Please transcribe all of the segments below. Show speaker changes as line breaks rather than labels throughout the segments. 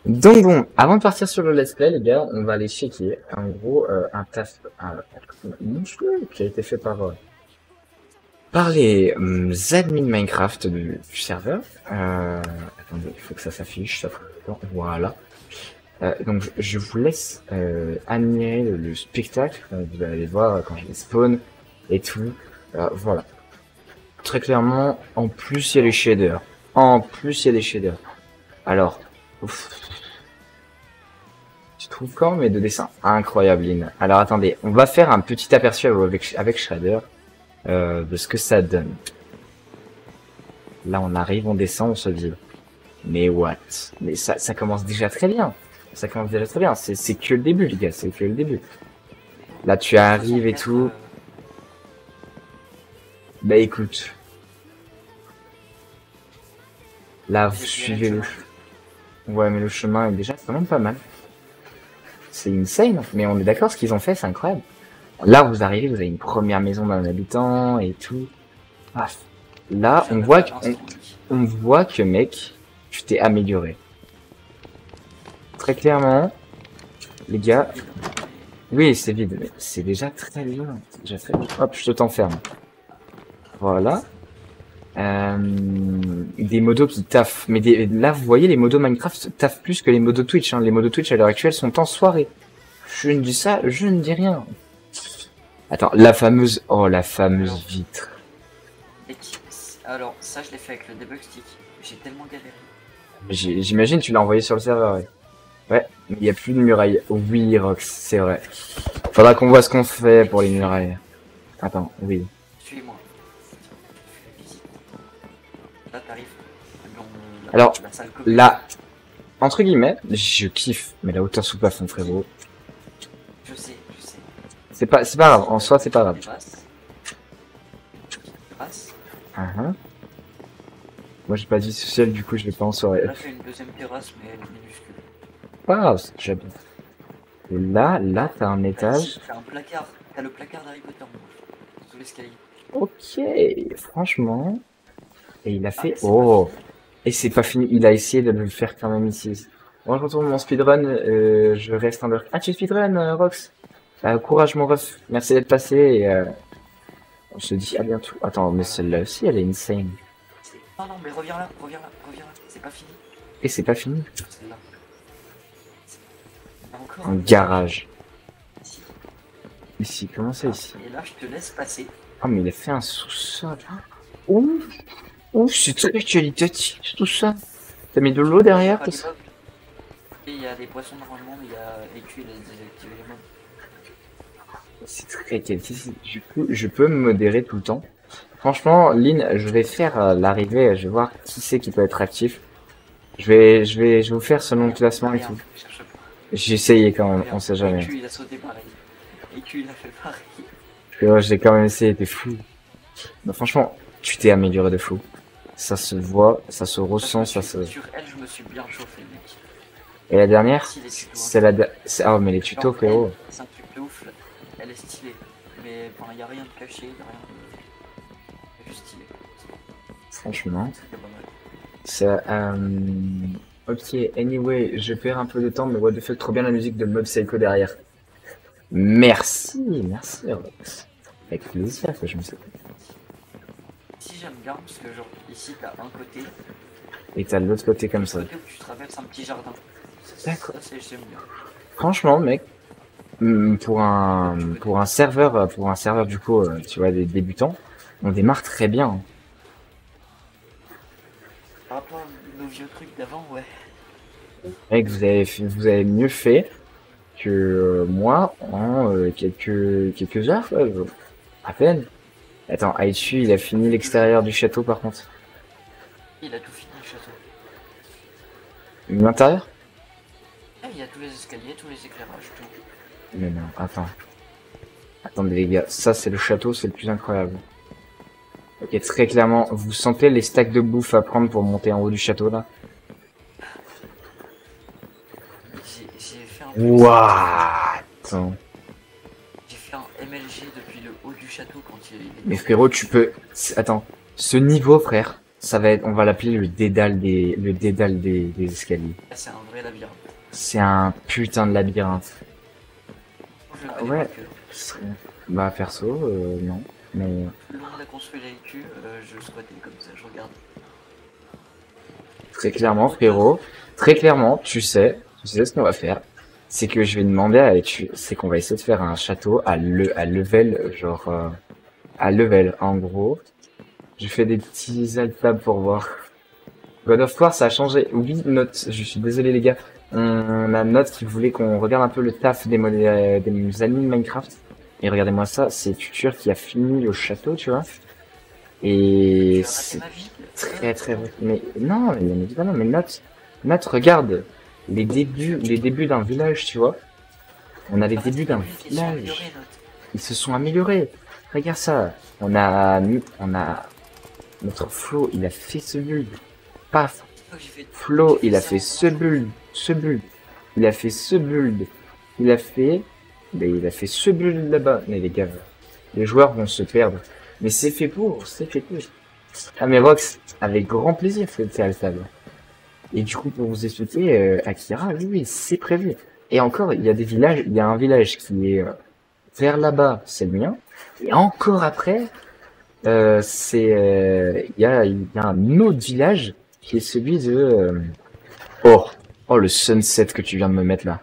Donc bon, avant de partir sur le let's play, les gars, on va aller checker, en gros, un taf monstrueux qui a été fait par les admins Minecraft du serveur. Attendez, il faut que ça s'affiche, ça prend du temps. Voilà. Donc je vous laisse admirer le spectacle. Vous allez voir quand je vais spawn et tout. Voilà. Très clairement, en plus il y a les shaders. En plus il y a des shaders. Alors, ouf. Je trouve quand même mes deux dessins incroyables, Lynn. Alors attendez, on va faire un petit aperçu avec Shredder de ce que ça donne. Là on arrive, on descend, on se dit, mais what? Mais ça commence déjà très bien. Ça commence déjà très bien. C'est que le début, les gars, c'est que le début. Là tu arrives et tout. Bah écoute. Là vous suivez le... Ouais mais le chemin est déjà quand même pas mal. C'est insane, mais on est d'accord, ce qu'ils ont fait, c'est incroyable. Là, vous arrivez, vous avez une première maison d'un habitant et tout. Ah, là, on voit que, mec, tu t'es amélioré. Très clairement, les gars. Oui, c'est vide, mais c'est déjà très bien. Déjà fait. Hop, je t'enferme. Voilà. Des modos qui taffent. Mais là, vous voyez, les modos Minecraft taffent plus que les modos Twitch. Hein. Les modos Twitch, à l'heure actuelle, sont en soirée. Je ne dis ça, je ne dis rien. Attends, la fameuse... Oh, la fameuse vitre.
Alors, ça, je l'ai fait avec le debug stick. J'ai tellement galéré.
J'imagine tu l'as envoyé sur le serveur, ouais. Ouais, il n'y a plus de muraille. Oui, Rox, c'est vrai. Faudra qu'on voit ce qu'on fait pour les murailles. Attends, oui.
Suis-moi. Là, t'arrives.
Alors, là, entre guillemets, je kiffe. Mais la hauteur sous plafond, frérot.
Je sais, je sais.
C'est pas grave, en soi, c'est pas grave. Moi, j'ai pas dit social, du coup, je vais pas en soirée.
Là, fait une deuxième terrasse, mais elle est minuscule.
Pas grave, j'habite. Et là, t'as un étage.
T'as un placard. T'as le placard d'Harry Potter, sous l'escalier.
Ok, franchement. Et il a fait... Oh. Et c'est pas fini, il a essayé de le faire quand même ici. Moi, je retourne mon speedrun, je reste un lurk. Ah, tu speedrun, Rox? Courage, mon ref. Merci d'être passé et on se dit à bientôt. Attends, mais celle-là aussi, elle est insane.
Non, non, mais reviens là, reviens là, reviens là. C'est pas fini.
Et c'est pas fini.
Celle-là.
Un garage. Ici, comment ça ici?
Et là, je te laisse passer.
Ah, mais il a fait un sous-sol. Ouf, ouf, c'est très qualitatif tout ça. T'as mis de l'eau derrière tout ça?
Il y a des poissons normalement, mais il y a écu, il a désactivé les mobs.
C'est très qualitatif. Du coup, je peux me modérer tout le temps. Franchement, Lynn, je vais faire l'arrivée, je vais voir qui c'est qui peut être actif. Je vais vous faire selon le classement et tout. J'ai essayé quand même, on sait jamais.
EQ, il a sauté pareil. EQ, il a fait pareil.
J'ai quand même essayé, t'es fou. Mais franchement, tu t'es amélioré de fou. Ça se voit, ça se ressent, ça se...
Sur elle, je me suis bien chauffé, mec.
Et la dernière, c'est la... Ah, mais les tutos, frérot.
C'est un truc de ouf, là. Elle est stylée. Mais bon, y a rien de caché, y a rien de... juste stylé.
Franchement. Ça, ok, anyway, je perds un peu de temps, mais what the fuck, trop bien la musique de Mob Psycho derrière. Merci, merci, Rox. Avec plaisir que je me suis...
Ici, j'aime bien, parce que genre, ici, t'as un côté...
Et t'as l'autre côté comme ça.
Tu traverses un petit jardin.
D'accord.
J'aime bien.
Franchement, mec, pour un serveur du coup, tu vois, des débutants, on démarre très bien.
Par rapport à nos vieux trucs d'avant, ouais.
Mec, vous avez mieux fait que moi en quelques heures, quoi, à peine. Attends, Aichu, il a fini l'extérieur du château par contre.
Il a tout fini le château.
L'intérieur?
Il y a tous les escaliers, tous les éclairages, tout.
Mais non, attends. Attendez les gars, ça c'est le château, c'est le plus incroyable. Ok, très clairement, vous sentez les stacks de bouffe à prendre pour monter en haut du château là?
J'ai fait un...
What?
J'ai fait un MLG depuis le haut du château quand il est...
Mais frérot, tu peux... Attends, ce niveau frère, Ça va être, on va l'appeler le dédale des escaliers.
Ah, c'est un vrai labyrinthe.
C'est un putain de labyrinthe.
Je le connais
Ouais.
par cœur.
Bah perso, non. Mais
Tout le monde a construit la IQ, je le squattais comme ça, je regarde.
très clairement, frérot, très clairement, tu sais ce qu'on va faire. C'est que je vais demander à l'étude, c'est qu'on va essayer de faire un château à level, genre à level. En gros, je fais des petits altables pour voir. God of War, ça a changé. Oui, note. Je suis désolé les gars. On a note qui voulait qu'on regarde un peu le taf des des admins Minecraft. Et regardez-moi ça, c'est Tutur qui a fini le château, tu vois. Et
Tu as raté
c'est
ma vie.
très. Mais non, mais bien évidemment, mais note, regarde les débuts d'un village, tu vois. On a les débuts d'un village. Ils se sont améliorés. Regarde ça. On a notre Flo, il a fait ce build. Paf. Flo, il a fait ce build. Il a fait ce build. Il a fait ce build là-bas. Mais les gars, les joueurs vont se perdre. Mais c'est fait pour. Ah mais Rox, avec grand plaisir, c'est à la table. Et du coup, pour vous expliquer, Akira, oui, c'est prévu. Et encore, il y a des villages, il y a un village qui est vers là-bas, c'est le mien. Et encore après, il y a un autre village qui est celui de oh le sunset que tu viens de me mettre là.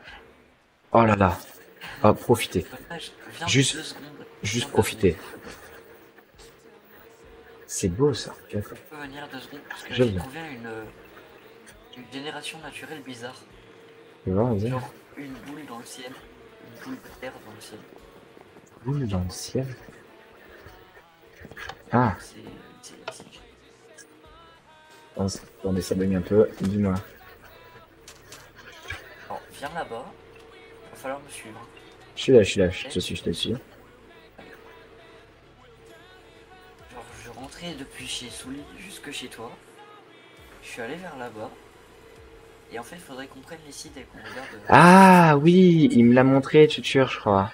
Oh là là. Oh, profitez. Juste profitez. C'est beau ça.
Je peux venir 2 secondes parce que
Je
j'ai
viens.
trouvé une génération naturelle bizarre.
Tu vois, on dit
Genre une boule dans le ciel, une boule de terre dans le ciel.
boule dans le ciel. Ah,
C'est
on essaie de un peu. Dis-moi.
Alors, viens là-bas, va falloir me suivre.
Je suis là, je te suis.
Genre, je rentrais depuis chez Souli jusque chez toi. Je suis allé vers là-bas. Et en fait, il faudrait qu'on prenne les sites et qu'on regarde.
Ah oui, il me l'a montré, Tutur, je crois.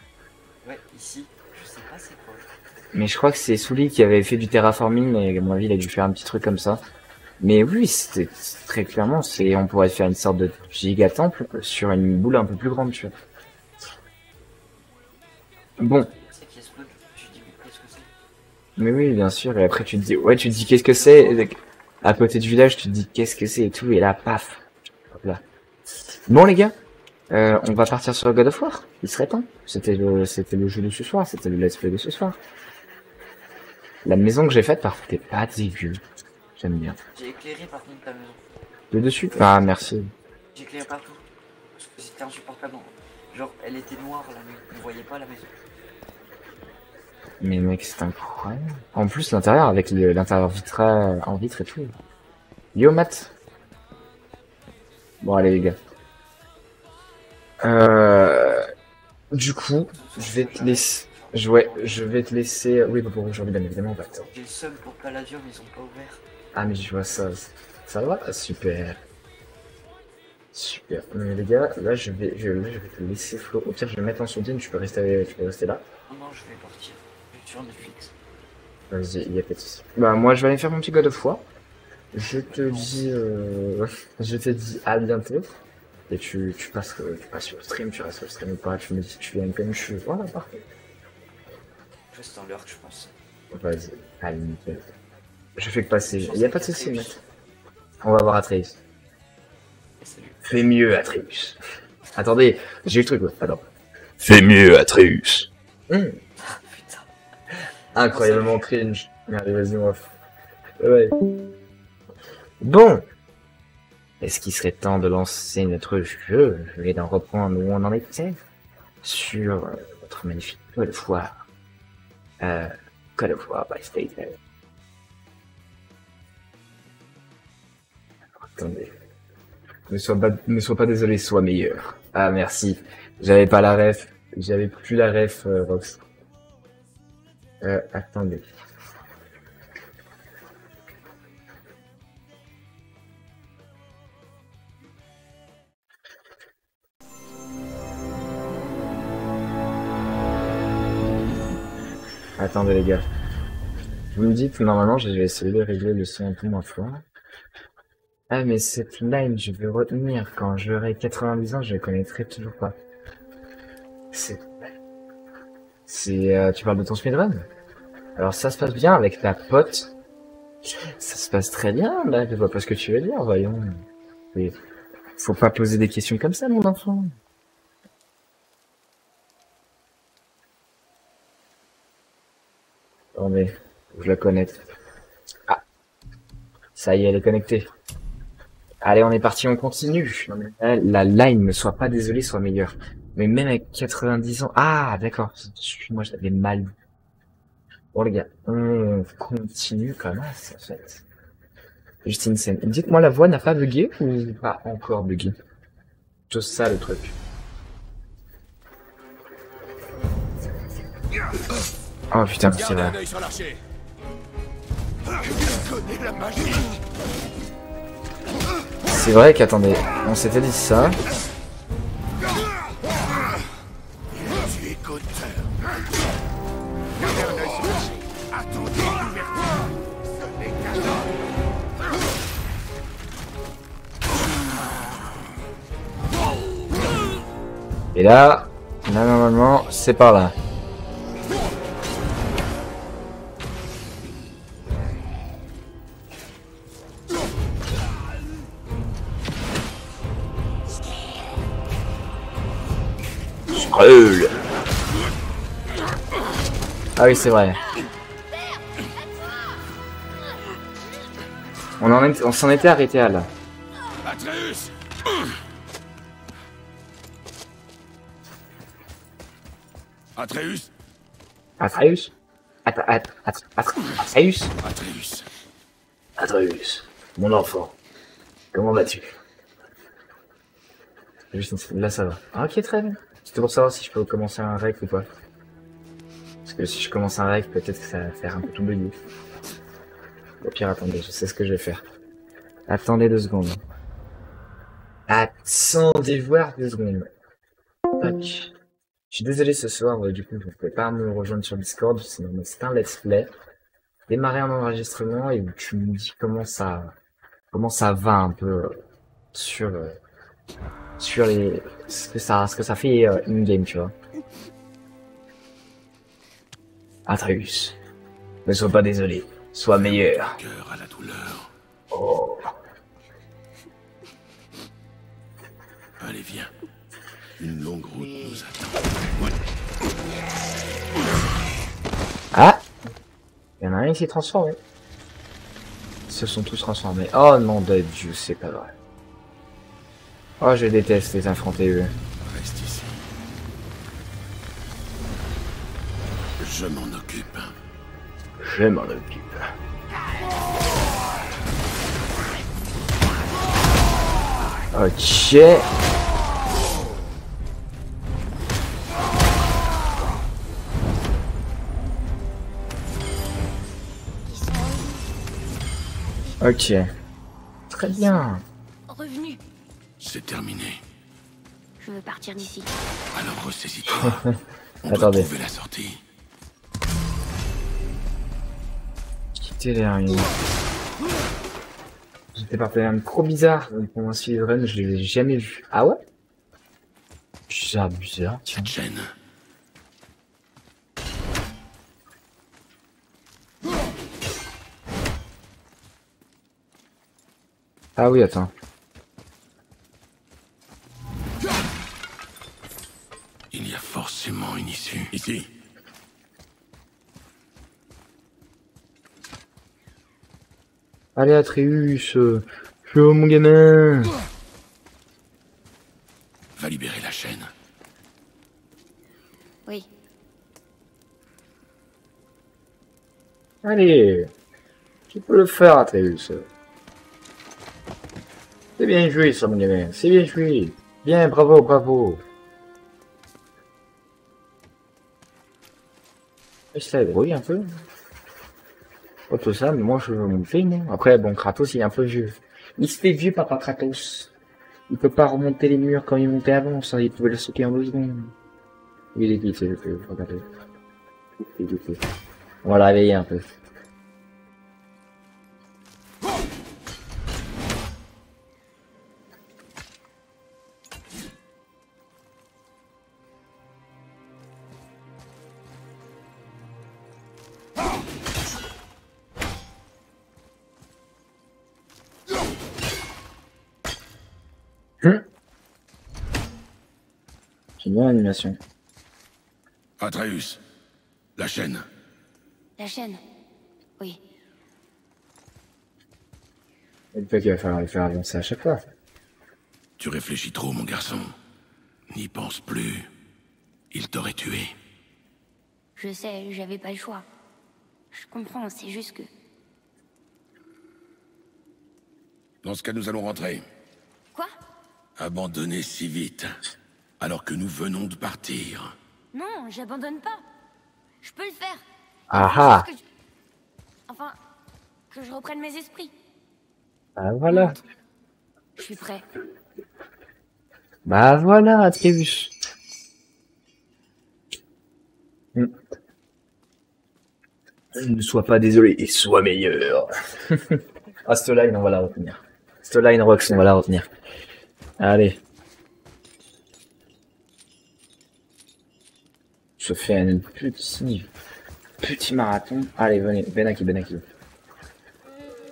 Ouais, ici. Je sais pas c'est quoi.
Mais je crois que c'est Souli qui avait fait du terraforming, et à mon avis, il a dû faire un petit truc comme ça. Mais oui, c'était très clairement, on pourrait faire une sorte de giga temple sur une boule un peu plus grande, tu vois. Bon.
C'est qui explose. Je dis, mais qu'est-ce que c'est?
Mais oui, bien sûr, et après tu te dis, ouais, tu te dis qu'est-ce que c'est, et à côté du village, tu te dis qu'est-ce que c'est et tout, et là, paf. Hop là. Bon les gars, on va partir sur God of War, il serait temps. C'était le jeu de ce soir, c'était le let's play de ce soir. La maison que j'ai faite, par contre, est pas dégueu. J'aime bien.
J'ai éclairé par contre ta maison.
De dessus? Ah, merci.
J'ai éclairé partout. Parce que c'était insupportable. Genre, elle était noire la nuit. On voyait pas la maison.
Mais mec, c'est incroyable. En plus, l'intérieur, avec l'intérieur en vitre et tout. Yo, Matt. Bon, allez, les gars. Du coup, je vais te laisser... je vais te laisser... Oui, pour aujourd'hui, bien évidemment, pas attends.
J'ai le seum pour Palladium, ils ont pas ouvert.
Ah, mais je vois ça. Ça va? Super. Super. Mais les gars, là, je vais te laisser Flo. Au pire, je vais mettre en sourdine, tu peux rester là.
Non, je vais partir. Je vais sur Netflix.
Vas-y, il y a pas de souci. Bah, moi, je vais aller faire mon petit God of War. Je te dis à bientôt. Et tu passes sur le stream, tu restes sur le stream ou pas, tu me dis si tu viens comme je suis. Voilà, parfait.
Je reste dans l'heure, je pense.
Vas-y, allez, nickel. Je fais que passer. Il y a pas de souci, mec. On va voir Atreus.
Salut.
Fais mieux, Atreus. Attendez, j'ai eu le truc, ouais. Attends. Fais mieux, Atreus.
Putain.
Incroyablement cringe. Allez, vas-y, on va. Ouais. Bon. Est-ce qu'il serait temps de lancer notre jeu? Je vais d'en reprendre où on en était. Sur notre magnifique God of War. God of War by Stater. Attendez. Ne sois pas désolé, sois meilleur. Ah, merci. J'avais pas la ref. J'avais plus la ref, Rox. Attendez. Attendez les gars. Vous me dites, normalement, je vais essayer de régler le son un peu moins fort. Ah, mais cette line, je vais retenir. Quand j'aurai 90 ans, je la connaîtrai toujours pas. C'est... tu parles de ton speedrun? Alors ça se passe bien avec ta pote. Ça se passe très bien, là. Je vois pas ce que tu veux dire, voyons. Mais faut pas poser des questions comme ça, mon enfant. Oh, mais je la connecte. Ah, ça y est, elle est connectée. Allez, on est parti, on continue. Non, mais la line, ne sois pas désolé, soit meilleure. Mais même avec 90 ans... Ah, d'accord. Moi, je l'avais mal. Bon, les gars, on continue quand même, en fait. Juste insane. Dites-moi, la voix n'a pas bugué ou pas encore bugué? Tout ça, le truc. Oh putain, c'est là. C'est vrai qu'attendez, on s'était dit ça. Et là, normalement, c'est par là. Scroll. Ah oui, c'est vrai. On s'en était arrêté à là.
Atreus. Atreus.
Atreus? Atreus?
Atreus.
Atreus, mon enfant, comment vas-tu? Juste là, ça va. Ah, ok, très bien. C'était pour savoir si je peux commencer un rec ou pas. Parce que si je commence un rec, peut-être que ça va faire un peu tout buggy. Au pire, attendez, je sais ce que je vais faire. Attendez 2 secondes. Attendez voir 2 secondes. Tac. Je suis désolé ce soir, du coup, vous ne pouvez pas me rejoindre sur Discord, c'est un let's play. Démarrer un enregistrement et où tu me dis comment ça va un peu sur les ce que ça fait in-game, tu vois. Atreus, ne sois pas désolé, sois meilleur.
Cœur à la douleur.
Oh.
Allez, viens. Une longue route nous attend.
Ah, il y en a un qui s'est transformé. Ils se sont tous transformés. Oh nom de Dieu, c'est pas vrai. Oh, je déteste les affronter eux.
Reste ici. Je m'en occupe.
Je m'en occupe. Ok. Ok. Très bien.
Revenu.
C'est terminé.
Je veux partir d'ici.
Alors ressaisis-toi. On doit
Attendez.
trouver la sortie.
Quitter les ruines. J'étais parti un trop bizarre pour un speedrun, je l'ai jamais vu. Ah ouais? Bizarre, bizarre, tiens.
Cette chaîne.
Ah oui, attends.
Il y a forcément une issue. Ici.
Allez Atreus, oh mon gamin.
Va libérer la chaîne.
Oui.
Allez, tu peux le faire Atreus. C'est bien joué ça mon gamin, c'est bien joué. Bien, bravo, bravo. Il se la débrouille un peu. Pas tout ça, mais moi je veux mon film. Après, bon, Kratos il est un peu vieux. Il se fait vieux, papa Kratos. Il peut pas remonter les murs comme il montait avant, ça, il pouvait le sauter en 2 secondes. Il est vite, regardez. On va la réveiller un peu. J'aime bien l'animation.
Atreus, la chaîne.
La chaîne. Oui.
Et peut-être qu'il va falloir le faire avancer à chaque fois.
Tu réfléchis trop, mon garçon. N'y pense plus. Il t'aurait tué.
Je sais, j'avais pas le choix. Je comprends, c'est juste que...
Dans ce cas, nous allons rentrer.
Quoi?
Abandonner si vite, alors que nous venons de partir.
Non, j'abandonne pas. Je peux le faire.
Ah
Faut
ah.
juste que Enfin, que je reprenne mes esprits.
Bah voilà.
Je suis prêt.
Bah voilà, Atreus. Ne sois pas désolé et sois meilleur. Ah, cette line, on va la retenir. Cette line, Rox, on va la retenir. Allez. Je fais un petit marathon. Allez, venez, Benaki.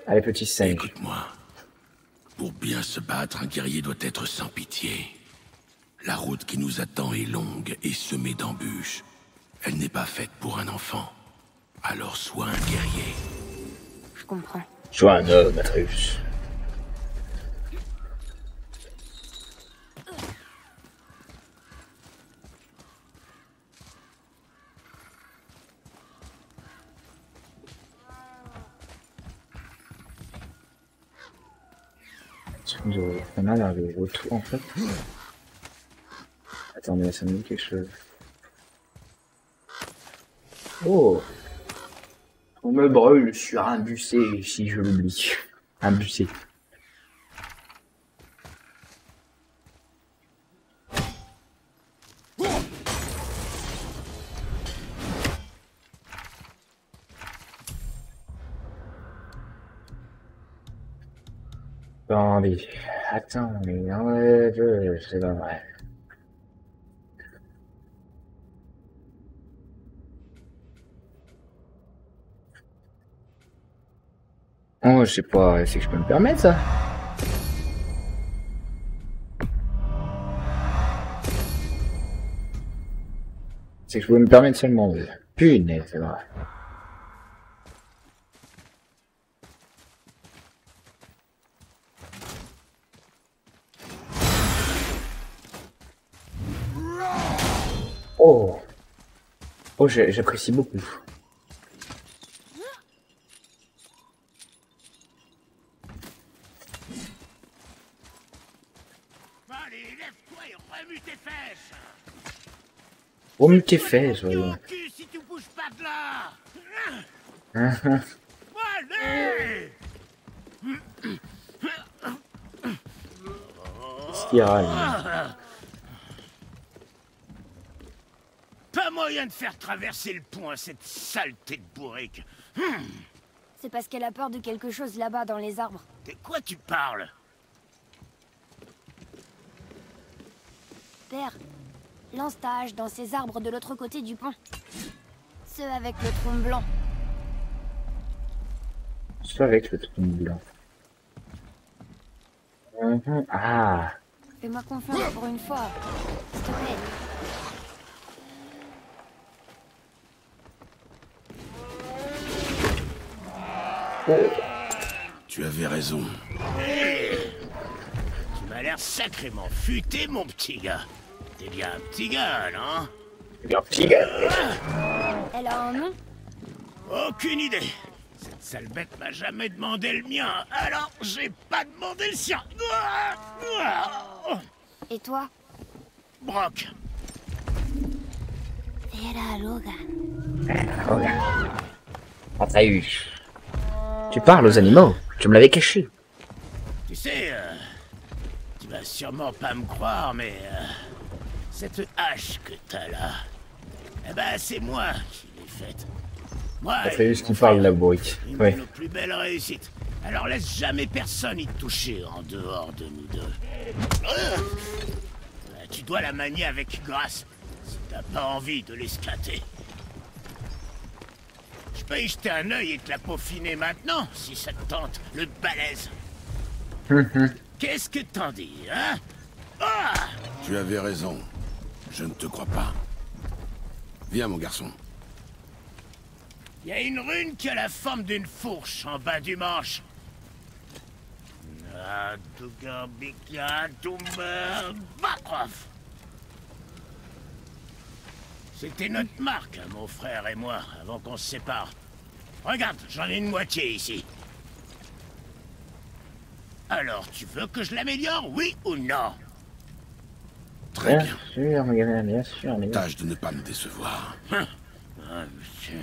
Allez, petit 5.
Écoute-moi. Pour bien se battre, un guerrier doit être sans pitié. La route qui nous attend est longue et semée d'embûches. Elle n'est pas faite pour un enfant. Alors sois un guerrier.
Je comprends.
Sois un homme, Atreus. On a l'air de retour en fait. Attendez, ça me dit quelque chose. Oh! On me brûle sur un bucet si je l'oublie. Un bucet. Attendez. Attends, mais c'est pas vrai. Oh, je sais pas, c'est que je peux me permettre ça. C'est que je peux me permettre seulement. Punaise, c'est vrai. Oh. Oh, j'apprécie beaucoup.
Allez, lève-toi et remue tes fesses.
Remue tes fesses, voyons.
Cul si tu bouges pas de là.
Allez. Spirale.
Pas moyen de faire traverser le pont à cette saleté de bourrique.
C'est parce qu'elle a peur de quelque chose là-bas dans les arbres.
De quoi tu parles?
Père, lance ta hache dans ces arbres de l'autre côté du pont. Ceux avec le tronc blanc.
Soit avec le tronc blanc. Ah.
Fais-moi confiance pour une fois. S'il te plaît.
Tu avais raison. Tu m'as l'air sacrément futé, mon petit gars. T'es bien un petit gars, non?
Bien petit gars.
Elle a un nom?
Aucune idée. Cette sale bête m'a jamais demandé le mien, alors j'ai pas demandé le sien.
Et toi?
Brock.
Era Logan.
Regarde. Atreus. Tu parles aux animaux. Tu me l'avais caché.
Tu sais, tu vas sûrement pas me croire, mais cette hache que t'as là, eh ben c'est moi qui l'ai faite. Moi,
Atreus qui parle de la bourrique.
une
Oui.
de nos plus belles réussites. Alors laisse jamais personne y toucher en dehors de nous deux. Tu dois la manier avec grâce, si t'as pas envie de l'esclater. Je peux y jeter un œil et te la peaufiner maintenant, si ça te tente, le balèze. Qu'est-ce que t'en dis, hein? Ah!
Tu avais raison. Je ne te crois pas. Viens, mon garçon.
Il y a une rune qui a la forme d'une fourche en bas du manche. C'était notre marque, mon frère et moi, avant qu'on se sépare. Regarde, j'en ai une moitié ici. Alors, tu veux que je l'améliore, oui ou non?
Très
Bien
bien.
sûr, mon gamin, bien sûr, mais...
Tâche de ne pas me décevoir.
Ah, monsieur.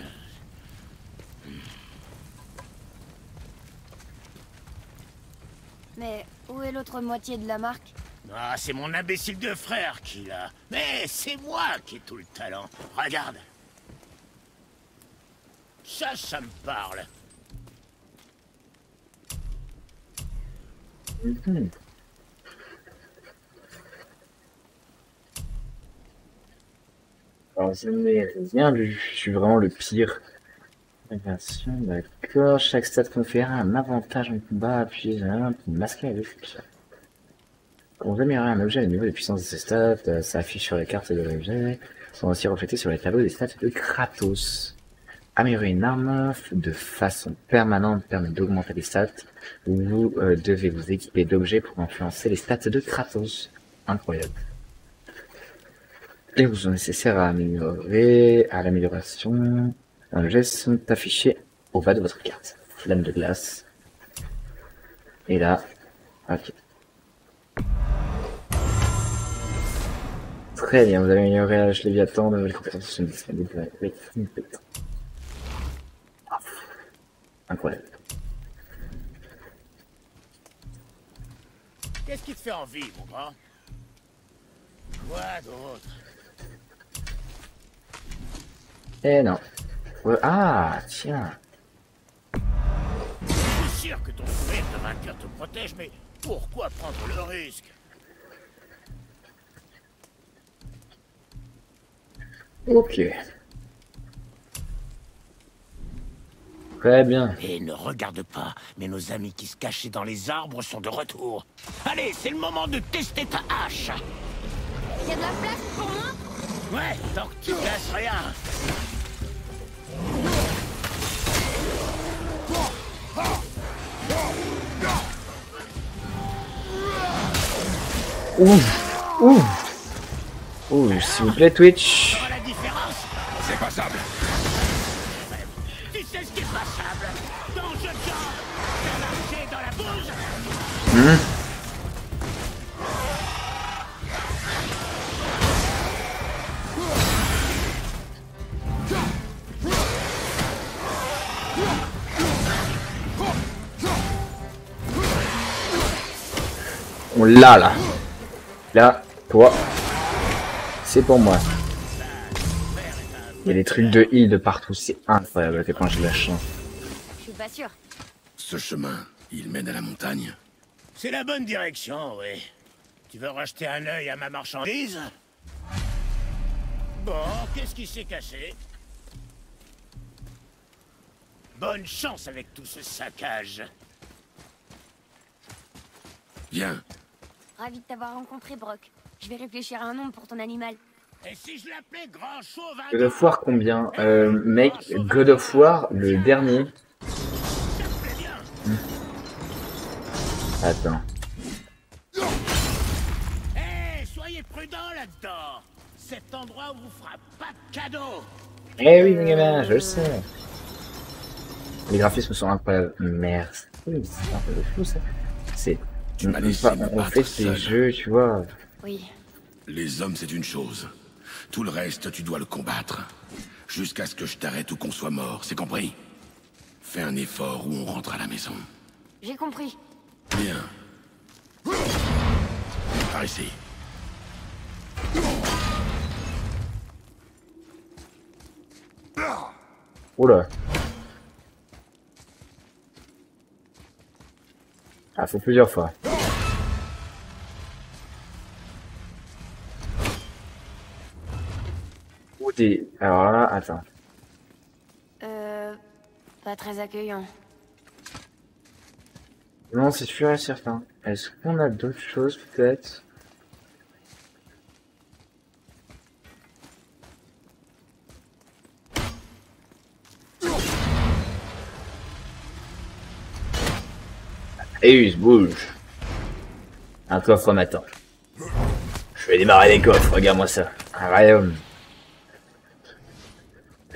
Mais où est l'autre moitié de la marque?
Ah, c'est mon imbécile de frère qui l'a. Mais c'est moi qui ai tout le talent. Regarde. Ça me parle.
Mhm. Alors, je n'ai rien vu. Je suis vraiment le pire. Version, d'accord. Chaque stat confère un avantage en combat, puis un pour masquer la fuite. Quand vous améliorez un objet, le niveau de puissance de ses stats s'affiche sur les cartes de l'objet, sont aussi reflétés sur les tableaux des stats de Kratos. Améliorer une arme de façon permanente permet d'augmenter les stats. Vous devez vous équiper d'objets pour influencer les stats de Kratos. Incroyable. Les ressources nécessaires à améliorer, à l'amélioration, un objet sont affichés au bas de votre carte. Flamme de glace. Et là, ok. Très bien, vous avez amélioré l'âge Léviathan, de nouvelles compétences sont disponibles. Oui, incroyable.
Qu'est-ce qui te fait envie, mon grand? Quoi d'autre?
Eh non. Ouais, ah, tiens.
Je suis sûr que ton sourire de vainqueur te protège, mais pourquoi prendre le risque?
Ok. Très bien.
Et ne regarde pas, mais nos amis qui se cachaient dans les arbres sont de retour. Allez, c'est le moment de tester ta hache.
Y a de la place pour moi?
Ouais, tant que tu casses rien.
Ouf. Ouf. Ouh, s'il vous plaît, Twitch.
Tu vois la différence?
C'est passable.
Tu sais ce qui est passable? Ton jeu de jambes, t'as marché dans la bouse.
On l'a là. Là, toi. C'est pour moi. Il y a des trucs de heal de partout, c'est incroyable à quel point j'ai de la chance.
Je suis pas sûre.
Ce chemin, il mène à la montagne.
C'est la bonne direction, oui. Tu veux racheter un œil à ma marchandise? Bon, qu'est-ce qui s'est cassé? Bonne chance avec tout ce saccage.
Viens.
Ravi de t'avoir rencontré, Brock. Je vais réfléchir à un nom pour ton animal.
Et si je l'appelais Grand Chauve
God of War combien mec, God of War, le dernier. Attends.
Hé, soyez prudents là-dedans. Cet endroit vous fera pas de cadeau.
Eh oui, les gamins, je le sais. Les graphismes sont incroyables. Merci. C'est un peu de fou ça. C'est.
Tu m'as laissé me
On
battre
fait ces
seul.
jeux, tu vois.
Oui.
Les hommes, c'est une chose. Tout le reste, tu dois le combattre. Jusqu'à ce que je t'arrête ou qu'on soit mort, c'est compris? Fais un effort ou on rentre à la maison.
J'ai compris.
Bien. Par ici.
Oula. Ah, faut plusieurs fois. Ou des... Alors là, attends.
pas très accueillant.
Non, c'est sûr et certain. Est-ce qu'on a d'autres choses, peut-être? Et se bouge. Un coffre m'attend. Je vais démarrer les coffres, regarde-moi ça. Un royaume.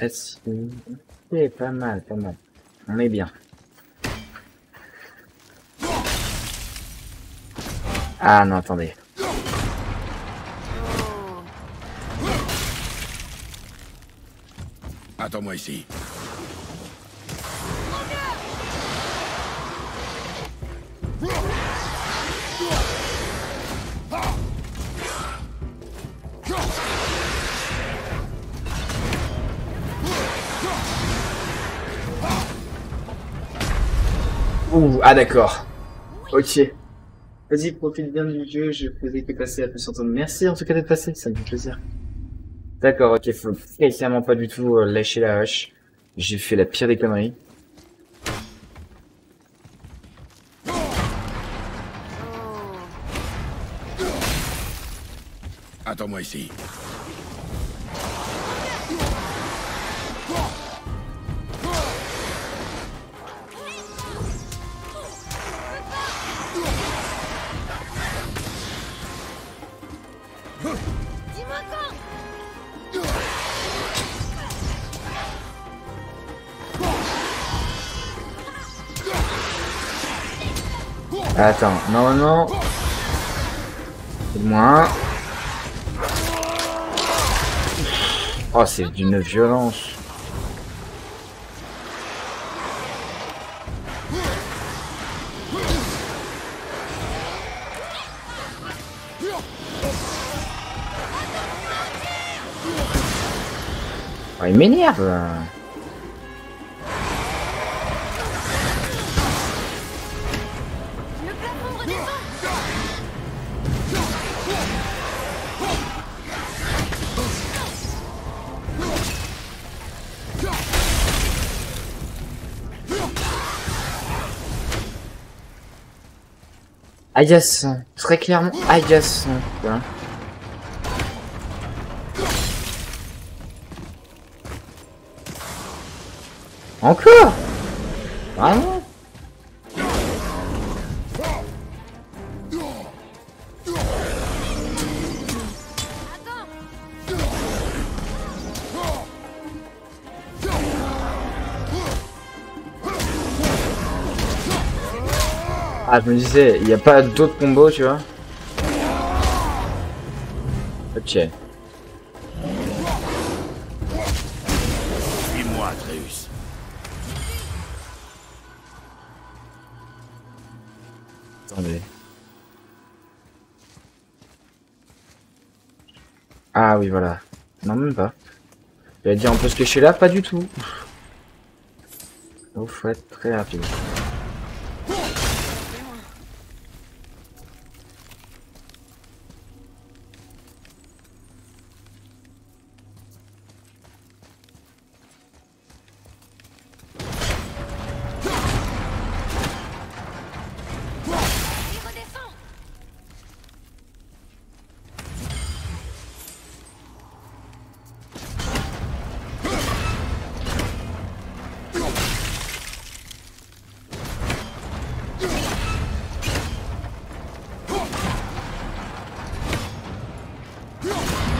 C'est pas mal, pas mal. On est bien. Ah non, attendez.
Attends-moi ici.
Ouh, ah d'accord. Ok. Vas-y, profite bien du jeu, je faisais que passer à plus s'entendre. Merci en tout cas d'être passé, ça me fait plaisir. D'accord, ok, faut clairement pas du tout lâcher la hache. J'ai fait la pire des conneries.
Attends-moi ici.
Dis-moi quand.
Attends, normalement... C'est moins. Oh, c'est d'une violence. Oh, il m'énerve.
Le plafond redescend.
Agaçant. Très clairement agaçant. Hein. Encore? Vraiment? Ah, je me disais, il n'y a pas d'autres combos, tu vois. Ok.
Suis-moi, Atreus.
Attendez. Ah oui, voilà. Non, même pas. J'allais dire on peut se cacher là, pas du tout. Il faut être très rapide.
Il redescend.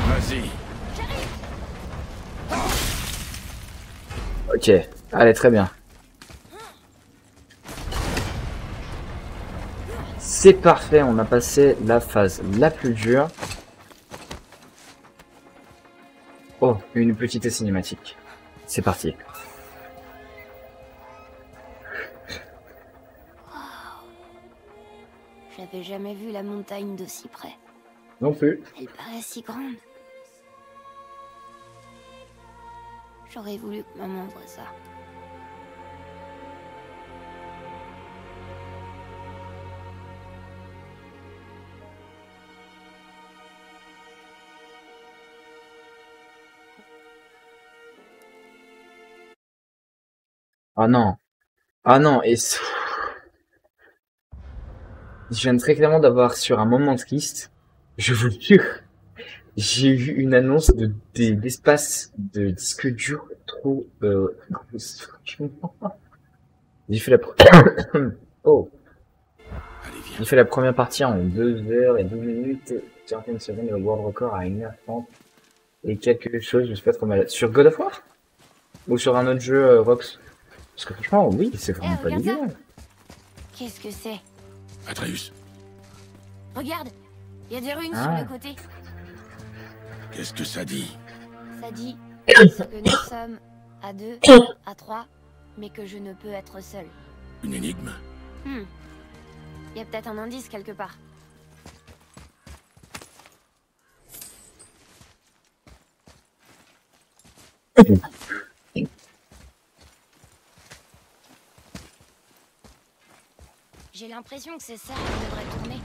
Vas-y.
Ok, allez, très bien. C'est parfait, on a passé la phase la plus dure. Oh, une petite cinématique. C'est parti.
J'avais jamais vu la montagne d'aussi près.
Non plus.
Elle paraît si grande. J'aurais voulu que maman voie ça.
Ah non. Ah non, et... Je viens très clairement d'avoir sur un moment triste, je vous jure, j'ai eu une annonce d'espace de disque dur trop j'ai fait la oh
Allez, viens.
j'ai fait la première partie en 2h12 certaines secondes, le world record à 1h30 et quelque chose, je suis pas trop malade. Sur God of War ou sur un autre jeu Rox? Parce que franchement oui, c'est vraiment pas
regarde ça.
idéal.
Qu'est-ce que c'est?
Atreus,
Regarde, il y a des runes
Ah.
sur le côté.
qu'est-ce que ça dit?
Ça dit que nous sommes à 2, à 3, mais que je ne peux être seul.
Une énigme?
Il y a peut-être un indice quelque part. J'ai l'impression que c'est ça qui devrait tourner.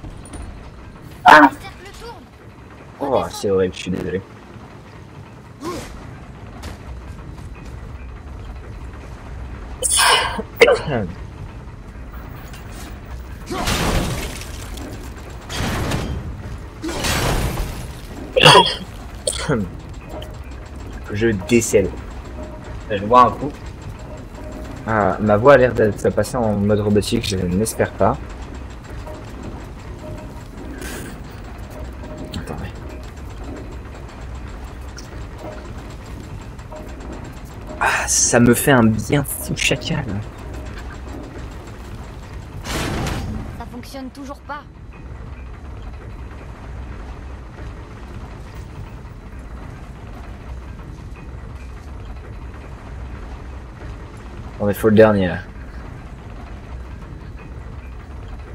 Ah.
Le cercle tourne.
Oh, c'est horrible, je suis désolé. Je décèle. Je vois un coup. Ah, ma voix a l'air d'être passée en mode robotique, je n'espère pas. Attendez. Ah, ça me fait un bien fou chacal.
Ça fonctionne toujours pas.
On est faut le dernier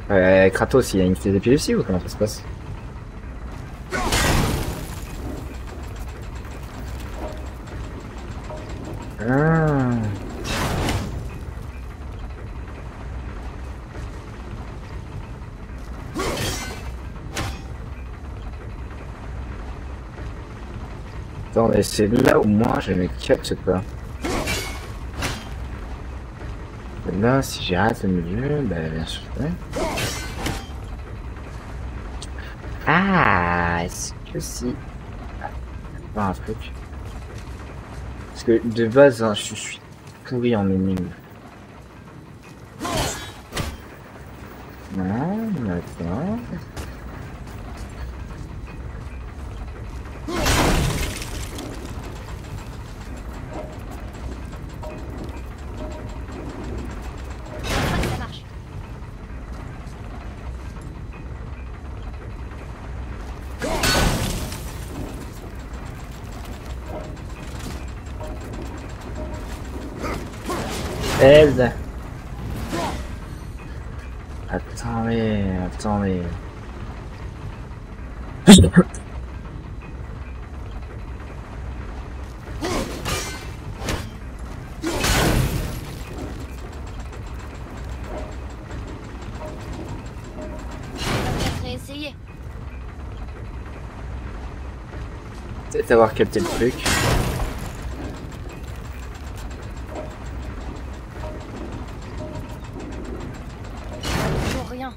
là. Kratos, il a une crise d'épilepsie ou comment ça se passe? Ah. Attendez, c'est là où moi je ne capte pas. Et là, si j'ai raté le milieu, bah bien sûr. Ouais. Ah, est-ce que si... Pas un truc. Parce que de base, hein, je suis pourri en énigme. Non, d'accord.
Ça marche.
Elde. Attendez, attendez.
On va réessayer.
Peut-être avoir capté le truc.
Toujours rien.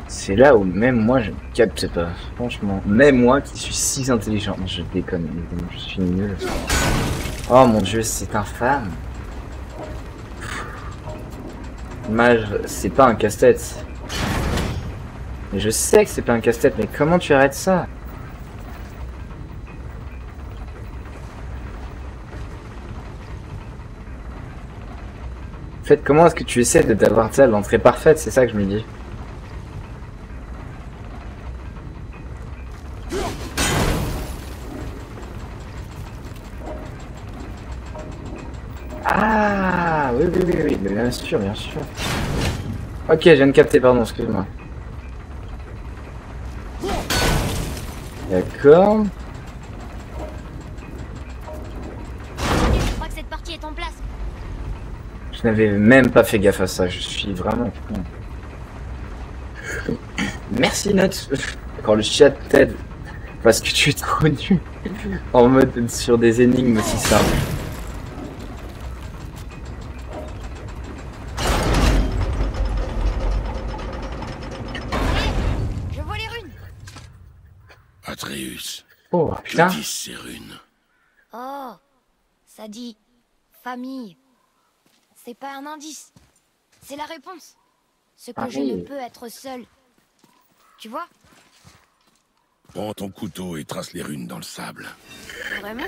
C'est là où même moi je ne capte pas. Franchement, même moi qui suis si intelligent. Non, je déconne, je suis nul. Oh mon dieu, c'est infâme. Mage, c'est pas un casse-tête. Mais je sais que c'est pas un casse-tête, mais comment tu arrêtes ça? En fait, comment est-ce que tu essaies d'avoir ça l'entrée parfaite? C'est ça que je me dis. Ah oui, oui, oui, oui, mais bien sûr, bien sûr. Ok, je viens de capter, pardon, excuse-moi. D'accord.
Je crois que cette partie est en place.
Je n'avais même pas fait gaffe à ça, je suis vraiment con. Merci Note. Quand le chat t'aide Parce que tu es trop nul en mode sur des énigmes aussi simples.
Je vois les runes.
Atreus,
Oh
que
putain.
disent ces runes?
Oh, ça dit famille. C'est pas un indice. C'est la réponse. Ce que
Ah
je
oui.
ne peux être seul. Tu vois?
Prends ton couteau et trace les runes dans le sable.
Vraiment?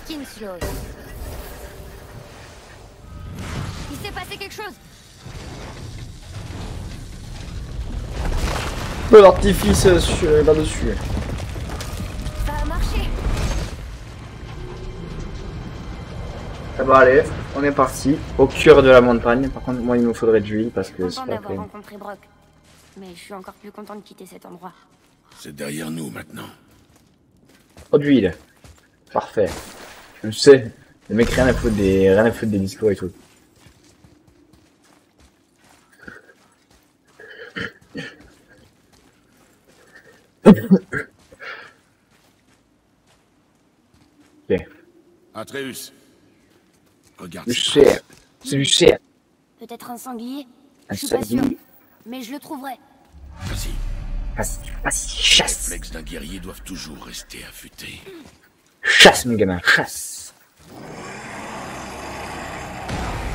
Kinslow. Il s'est passé quelque chose.
Bon l'artifice là-dessus.
Ça a marché.
Ça va aller, on est parti. Au cœur de la montagne. Par contre, moi il me faudrait de l'huile parce que c'est
Content
pas
d'avoir
fait.
rencontré Brock. Mais je suis encore plus content de quitter cet endroit.
C'est derrière nous maintenant.
Oh d'huile. Parfait. Je sais. Le mec rien à foutre des discours et tout. Ok.
Atreus, regarde.
Du
ces
cher.
traces.
C'est du cher.
Peut-être un sanglier?
Un
Je suis pas sûr.
sanglier.
Mais je le trouverai.
Vas-y.
Vas-y,
Les
chasse.
réflexes d'un guerrier doivent toujours rester affûtés.
Chasse mon gamin, chasse.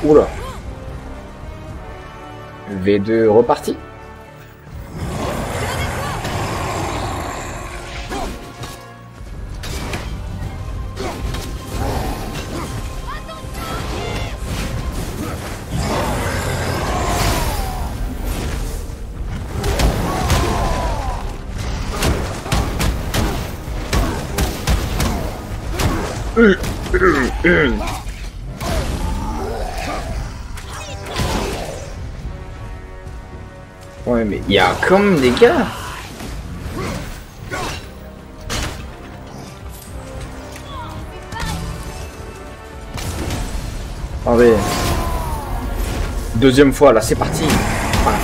Oula. V2 reparti. Ouais mais il y a comme des gars. Attendez. Deuxième fois là, c'est parti. Voilà.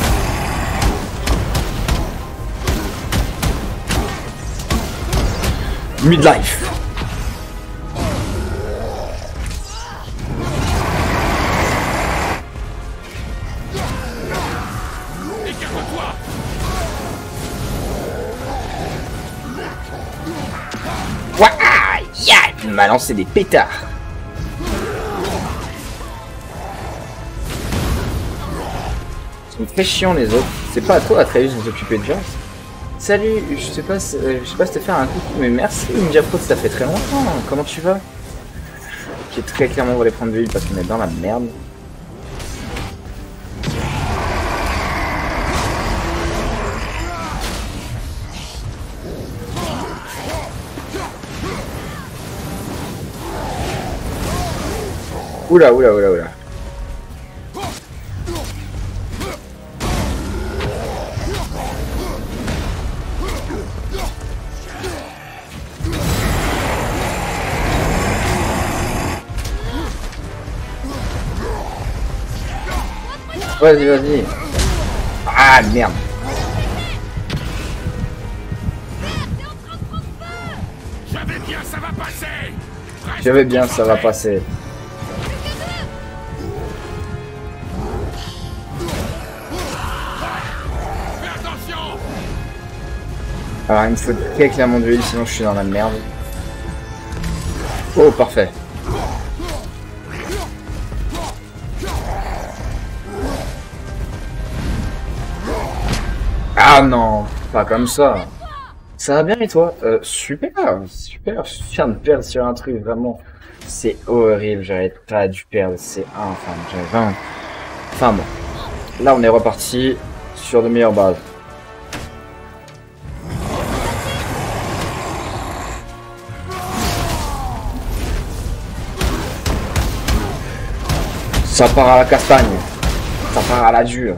Midlife. Ouah, ya, il m'a lancé des pétards. Ils sont très chiants les autres. C'est pas à toi Atreus de nous occuper de gens. Salut, je sais pas si te faire un coucou, mais merci Ninja Pro, ça fait très longtemps. Comment tu vas? Qui est très clairement on va les prendre de l'île parce qu'on est dans la merde. Oula, oula, oula, oula. Vas-y, vas-y. Ah, merde.
J'avais bien, ça va passer.
J'avais bien, ça va passer.
Fais attention.
Alors, il me faut très clairement de l'huile, sinon je suis dans la merde. Oh, parfait. Ah non, pas comme ça. Ça va bien et toi? Super, super. Je viens de perdre sur un truc, vraiment. C'est horrible, j'aurais pas dû perdre. C'est enfin, j'avais 20. Enfin bon. Là, on est reparti sur de meilleures bases. Ça part à la castagne. Ça part à la dure.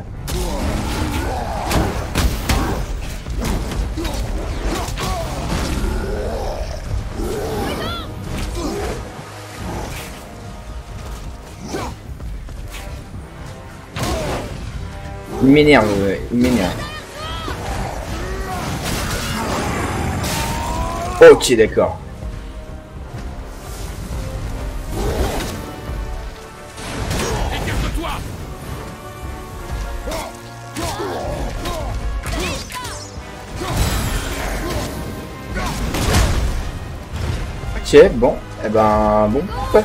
Il m'énerve, il m'énerve. Ok, d'accord.
Écarte-toi!
Ok, bon. Eh ben, bon. Ouais.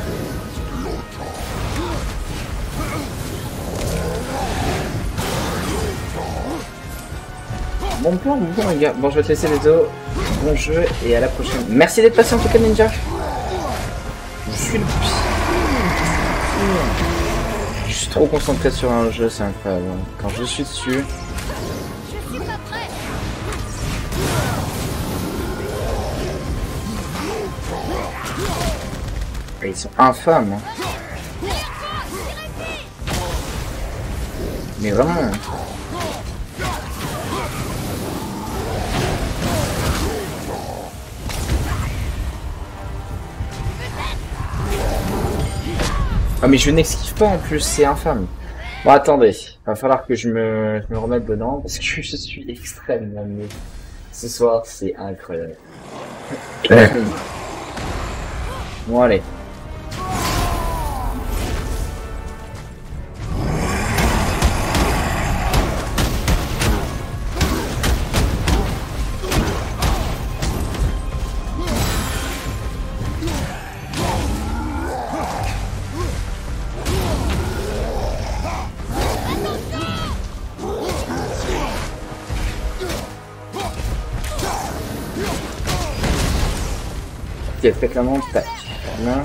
Bon plan, les gars. Bon, je vais te laisser les os. Bon jeu et à la prochaine. Merci d'être passé en tout cas, Ninja. Je suis le pire. Je suis trop concentré sur un jeu, c'est incroyable. Quand je suis dessus.
Je suis pas prêt.
Et ils sont infâmes. Hein. Mais vraiment. Ah mais je n'esquive pas en plus, c'est infâme. Bon attendez, va falloir que je me remette dedans parce que je suis extrêmement nul. Ce soir c'est incroyable. Bon allez. Ok, faites la montre, tac. Bien.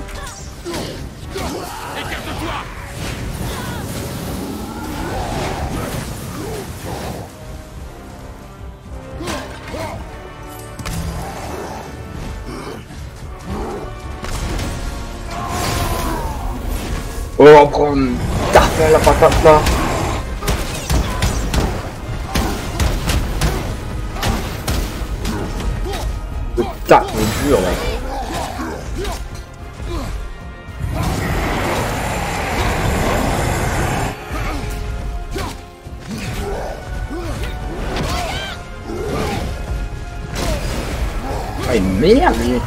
Oh, prendre tarte la patate là. Le tac, le dur là. Ah, une merde lui.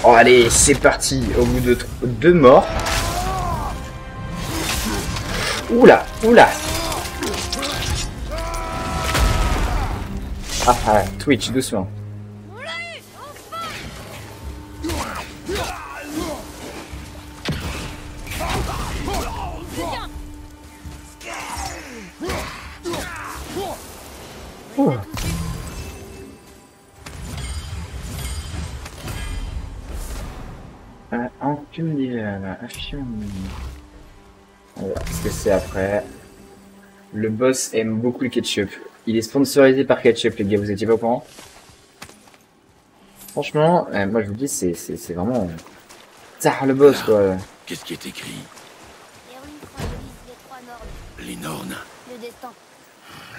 Oh allez, c'est parti. Au bout de 2 morts. Oula, oula. Ah, Twitch, doucement. Oh. Enclume d'hiver, affirme. Voilà, ce que c'est après. Le boss aime beaucoup le ketchup. Il est sponsorisé par ketchup, les gars, vous étiez pas au courant? Franchement, moi je vous dis, c'est vraiment... Ça, le boss, quoi.
Qu'est-ce qui est écrit?
Les runes fragilisent les 3 normes.
Les Nornes,
Le destin.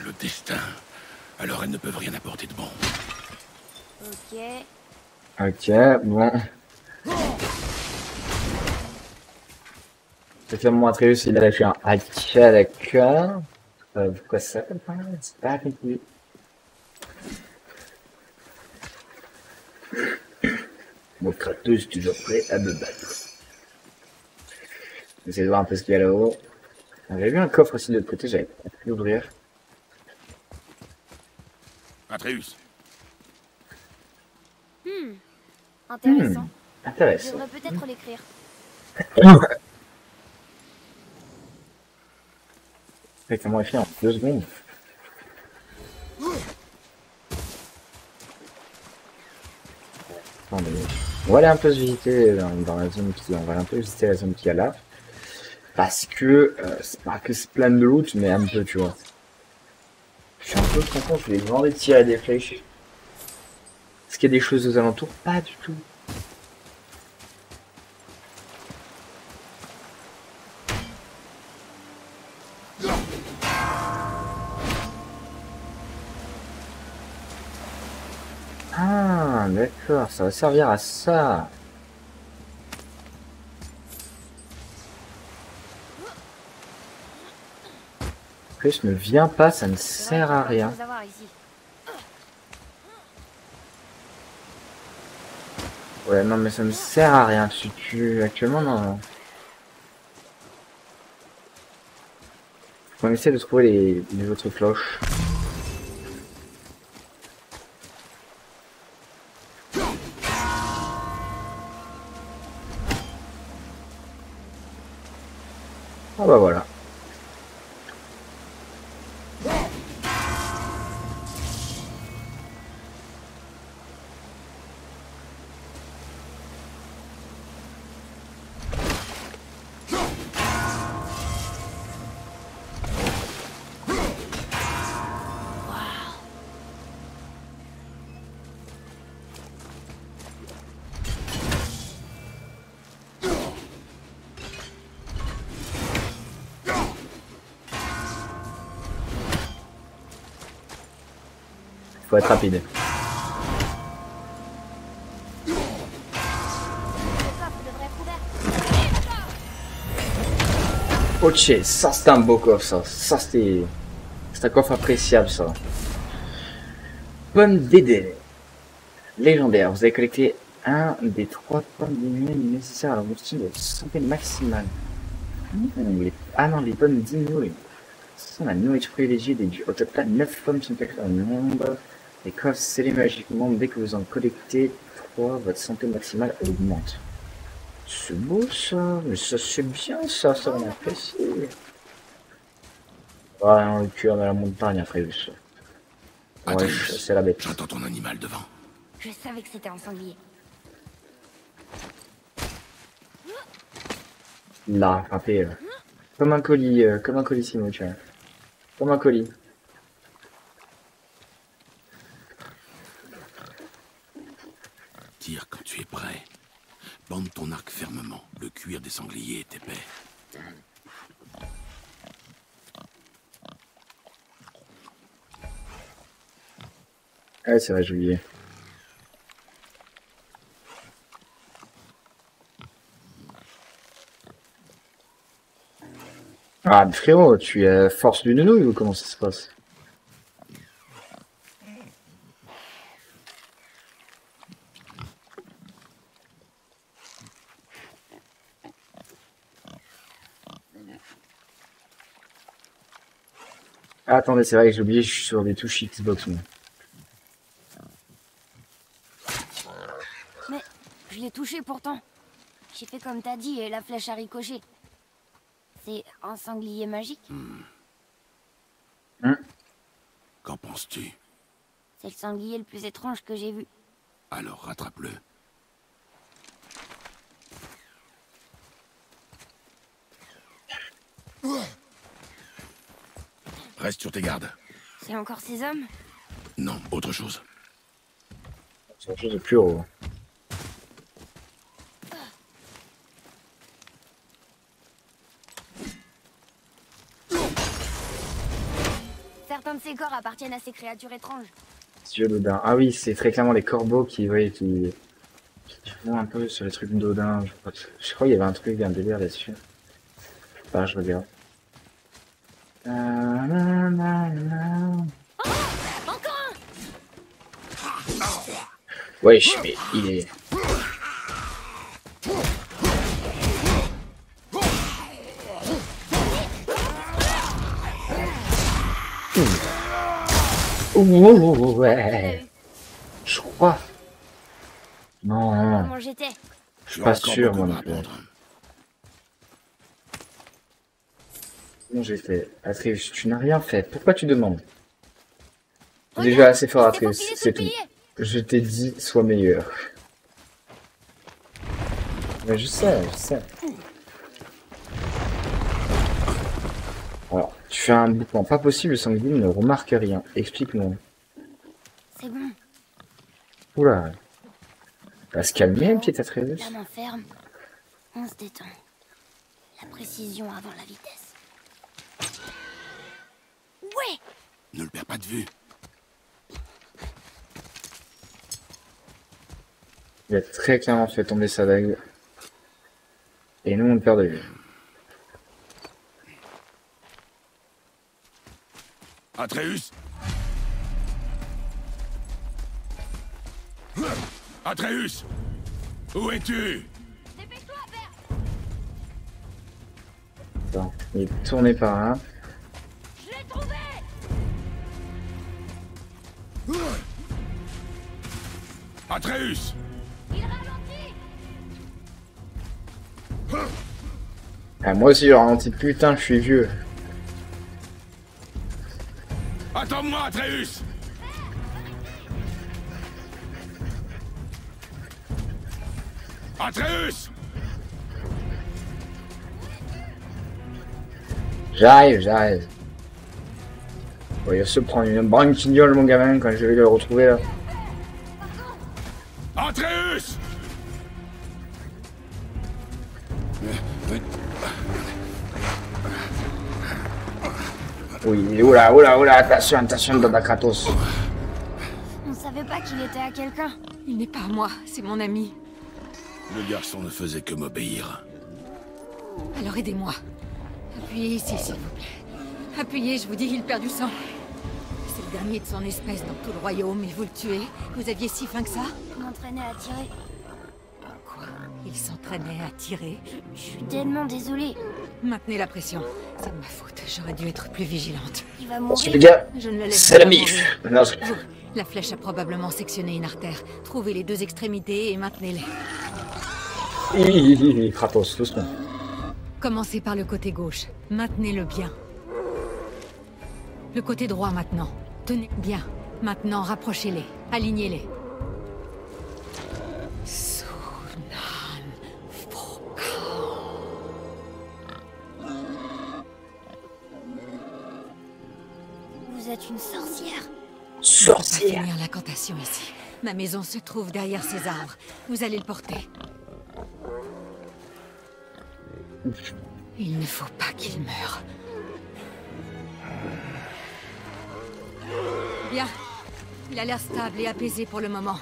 le destin. Alors elles ne peuvent rien apporter de bon.
Ok.
Ok, bon. Effectivement, Atreus, il a lâché un hack, d'accord. Pourquoi ça comme ça? C'est pas compris. Bon, Kratos, toujours prêt à me battre. J'essaie de voir un peu ce qu'il y a là-haut. J'avais vu un coffre aussi de l'autre côté, j'avais pas pu l'ouvrir.
Atreus,
Intéressant. Je
Intéressant.
devrais peut-être l'écrire.
Effectivement, il fait en 2 secondes. Attendez. On va aller un peu se visiter dans la zone qui... On va un peu visiter la zone qu'il y a là. Parce que c'est pas que c'est plein de loot, mais un peu, tu vois. Je suis un peu content, je vais demander de tirer des flèches. Est-ce qu'il y a des choses aux alentours? Pas du tout. d'accord, ça va servir à ça. En plus, ne viens pas, ça ne sert à rien. Ouais, non, mais ça ne sert à rien. Actuellement, non. On essaie de trouver les autres cloches. Ah bah voilà. Faut être rapide. Ok, ça c'est un beau coffre ça. Ça c'est un coffre appréciable ça. Pomme d'Éden. Légendaire. Vous avez collecté un des 3 pommes d'Éden nécessaires à l'obtention de santé maximale. Ah non, les pommes d'Inouï. Ce sont la nourriture privilégiée des dieux. Au total, 9 pommes sont collectées en nombre. Les coffres scellés magiquement, dès que vous en collectez 3, votre santé maximale augmente. C'est beau ça, mais ça c'est bien ça, ça on apprécie. Ouais, dans le cœur de la montagne après ça. Ouais, c'est la bête.
J'entends ton animal devant.
Je savais que c'était un sanglier.
Là, frappé. Comme un colis Simo, tu vois. Comme un colis.
Tire quand tu es prêt. Bande ton arc fermement. Le cuir des sangliers est épais.
Ouais, c'est vrai, j'ai oublié. Ah, mais frérot, tu es force d'une nouille ou comment ça se passe? Ah, attendez, c'est vrai que j'ai oublié, je suis sur des touches Xbox, moi.
Mais je l'ai touché pourtant. J'ai fait comme t'as dit et la flèche a ricoché. C'est un sanglier magique?
Qu'en penses-tu?
C'est le sanglier le plus étrange que j'ai vu.
Alors rattrape-le. Reste sur tes gardes.
C'est encore ces hommes?
Non, autre chose.
C'est quelque chose de plus haut.
Certains de ces corps appartiennent à ces créatures étranges.
Dieu d'Odin. Ah oui, c'est très clairement les corbeaux qui font un peu sur les trucs d'Odin. Je crois qu'il y avait un truc, un délire là-dessus. Bah, je regarde.
Encore un!
Wesh, mais il est... Ouh, ouais. Je crois. Non.
Comment j'étais?
Je suis pas sûr, moi non plus. Comment j'ai fait? Atreus, tu n'as rien fait. Pourquoi tu demandes? Déjà assez fort, Atreus, c'est tout. Je t'ai dit, sois meilleur. Mais je sais. Alors, tu fais un bouclement. Pas possible, le sanglier ne remarque rien. Explique-moi.
C'est bon.
Oula. Va se calmer, un petit Atreus.
La main ferme. On se détend. La précision avant la vitesse. Ouais!
Ne le perds pas de vue.
Il a très clairement fait tomber sa dague. Et nous, on le perd de vue.
Atreus? Atreus! Où es-tu?
Dépêche-toi, père.
Attends, il est tourné par là.
Je l'ai trouvé.
Atreus!
Il ralentit.
Ah, moi aussi, je ralentis. Putain, je suis vieux.
Attends-moi, Atreus! Atreus!
J'arrive. Bon, il va se prendre une branquignole, mon gamin, quand je vais le retrouver là.
Atreus!
Oui, oula, attention, Dada Kratos.
On savait pas qu'il était à quelqu'un.
Il n'est pas à moi, c'est mon ami.
Le garçon ne faisait que m'obéir.
Alors aidez-moi. Appuyez ici, s'il vous plaît. Appuyez, je vous dis, il perd du sang. C'est le dernier de son espèce dans tout le royaume, et vous le tuez. Vous aviez si faim que ça?
Je m'entraînais à tirer.
Quoi? Il s'entraînait à tirer?
Je suis tellement désolée.
Maintenez la pression. C'est de ma faute, j'aurais dû être plus vigilante.
Il va
Les
mourir.
gars,
Je ne le laisse
c'est la
pas
mif.
mourir.
Non, je-
Vous, la flèche a probablement sectionné une artère. Trouvez les deux extrémités et maintenez-les.
Kratos, doucement.
Commencez par le côté gauche. Maintenez-le bien. Le côté droit maintenant. Tenez bien. Maintenant, rapprochez-les. Alignez-les. Sunan Foka.
Vous êtes une sorcière.
On peut
Sorcière.
finir l'incantation ici. Ma maison se trouve derrière ces arbres. Vous allez le porter. Il ne faut pas qu'il meure. Bien. Il a l'air stable et apaisé pour le moment.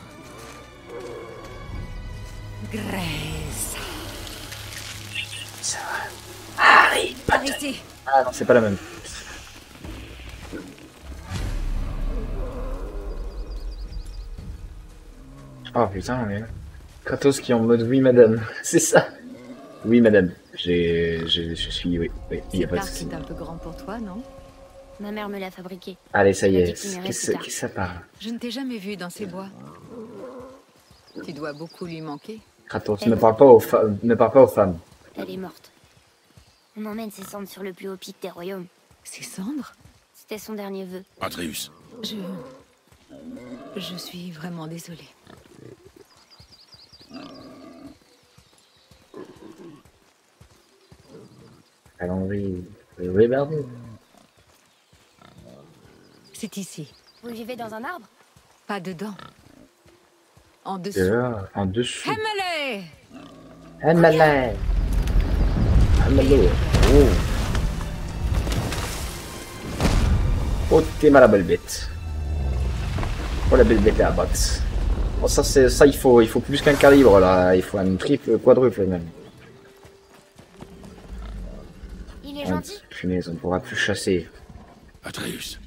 Grace.
Harry
Par
Potter.
ici.
Ah non, c'est pas la même. Oh putain, mais... Kratos qui est en mode oui madame, c'est ça. Oui madame, je suis, oui, il y a
Cet
pas de
arc
souci.
est un peu grand pour toi, non?
Ma mère me l'a fabriqué.
Allez, ça y
Elle a dit
est,
qu'il m'irait
qu'est-ce
plus tard.
que ça parle?
Je ne t'ai jamais vu dans ces bois. Tu dois beaucoup lui manquer.
Kratos, ne parle pas aux femmes, ne parle pas aux femmes.
Elle est morte. On emmène ses cendres sur le plus haut pic des royaumes.
Ses cendres?
C'était son dernier vœu.
Atreus,
Je suis vraiment désolée.
Calendrier, regardez.
C'est ici.
Vous vivez dans un arbre?
Pas dedans. En
C'est
dessous.
là, en dessous.
Emily!
Emily. Emily. Oh. Oh, t'es mal la belle bête. Oh, la belle bête à battre. Oh, ça, c'est, ça, il faut plus qu'un calibre, là. Il faut un triple, quadruple, même.
Il est
Oh,
gentil.
punaise, on pourra plus chasser.
Atreus,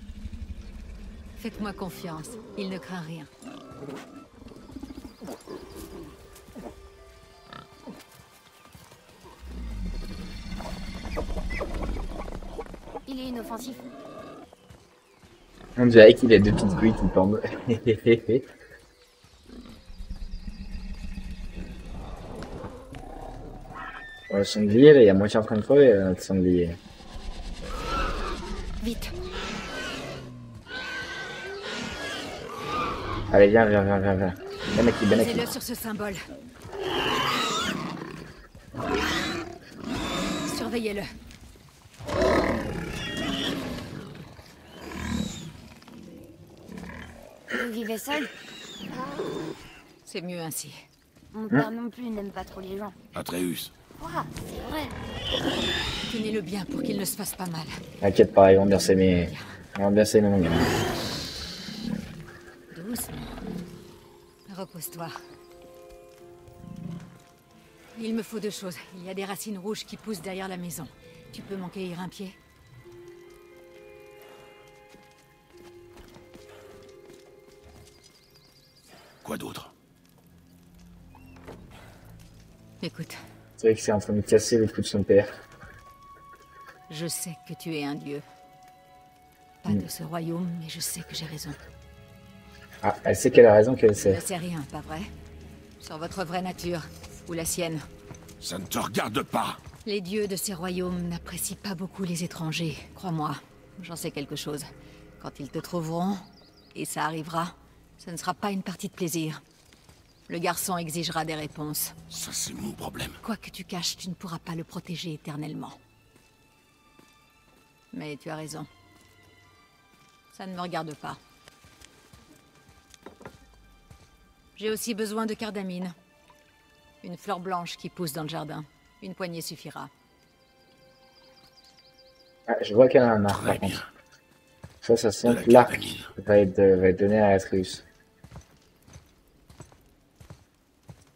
Faites-moi confiance. Il ne craint rien.
Il est inoffensif.
On dirait qu'il a deux petites couilles qui pendent. Oh, le sanglier, là, il est à moitié en train de crever, notre sanglier.
Vite.
Allez, viens. Ben aquí.
Posez-le sur ce symbole. Surveillez-le.
Vous vivez seul?
C'est mieux ainsi.
Mon père non plus n'aime pas trop les gens.
Atreus,
Ouah, c'est vrai.
Tenez-le bien pour qu'il ne se fasse pas mal.
T'inquiète pas, ils vont bien s'aimer. Ils vont bien s'aimer, mon gars.
Doucement. Repose-toi. Il me faut 2 choses. Il y a des racines rouges qui poussent derrière la maison. Tu peux m'en cueillir un pied?
Quoi d'autre?
Écoute,
C'est vrai que c'est en train de casser le cou de son père.
je sais que tu es un dieu. Pas de ce royaume, mais je sais que j'ai raison.
Ah, elle sait qu'elle a raison qu'elle
Tu ne
sait.
sais rien, pas vrai? Sur votre vraie nature, ou la sienne.
Ça ne te regarde pas.
Les dieux de ces royaumes n'apprécient pas beaucoup les étrangers, crois-moi. J'en sais quelque chose. Quand ils te trouveront, et ça arrivera, ce ne sera pas une partie de plaisir. Le garçon exigera des réponses.
Ça, c'est mon problème.
Quoi que tu caches, tu ne pourras pas le protéger éternellement. Mais tu as raison. Ça ne me regarde pas. J'ai aussi besoin de cardamine. Une fleur blanche qui pousse dans le jardin. Une poignée suffira.
Ah, je vois qu'elle a un arc
Très
par
bien.
contre. Ça
De
sent
la
que l'arc
cardamine.
va être donné à Atreus.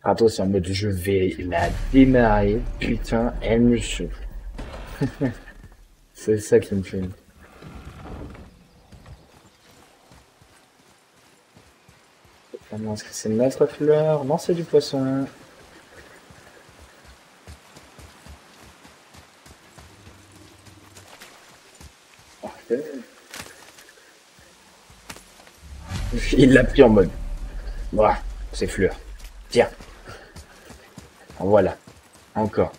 Kratos est en mode je vais la démarrer. Putain, elle me chauffe. C'est ça qui me fait. Comment est-ce que c'est notre fleur? Non, c'est du poisson. Parfait. Il l'a pris en mode. Voilà, c'est fleur. Tiens. En voilà. Encore.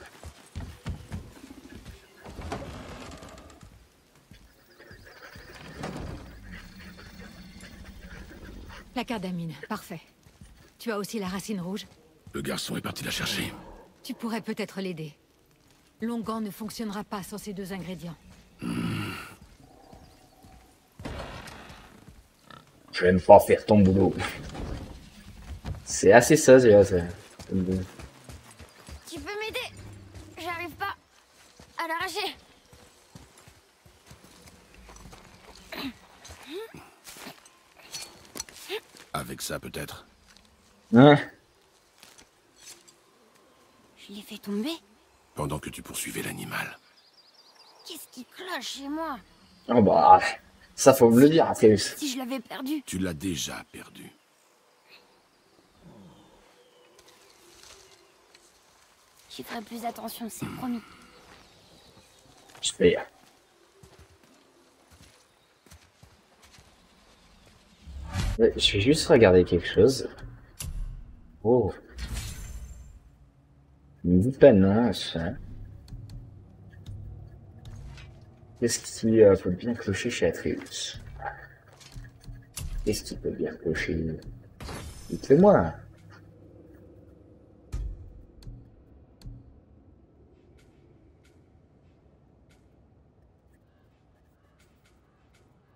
La cardamine, parfait. Tu as aussi la racine rouge?
Le garçon est parti la chercher.
Tu pourrais peut-être l'aider. L'onguent ne fonctionnera pas sans ces 2 ingrédients.
Je vais pas faire ton boulot. C'est assez ça, c'est assez.
Tu peux m'aider? J'arrive pas à l'arracher.
Avec ça, peut-être.
Hein?
Je l'ai fait tomber.
Pendant que tu poursuivais l'animal.
Qu'est-ce qui cloche chez moi?
Oh bah, ça faut me le dire, Atreus.
Si je l'avais perdu.
Tu l'as déjà perdu.
J'y ferai plus attention, c'est promis.
J'espère. Je vais juste regarder quelque chose. Oh. Ne me dis pas non, ça. Qu'est-ce qui peut bien clocher chez Atreus? Qu'est-ce qui peut bien clocher? Dites-le-moi.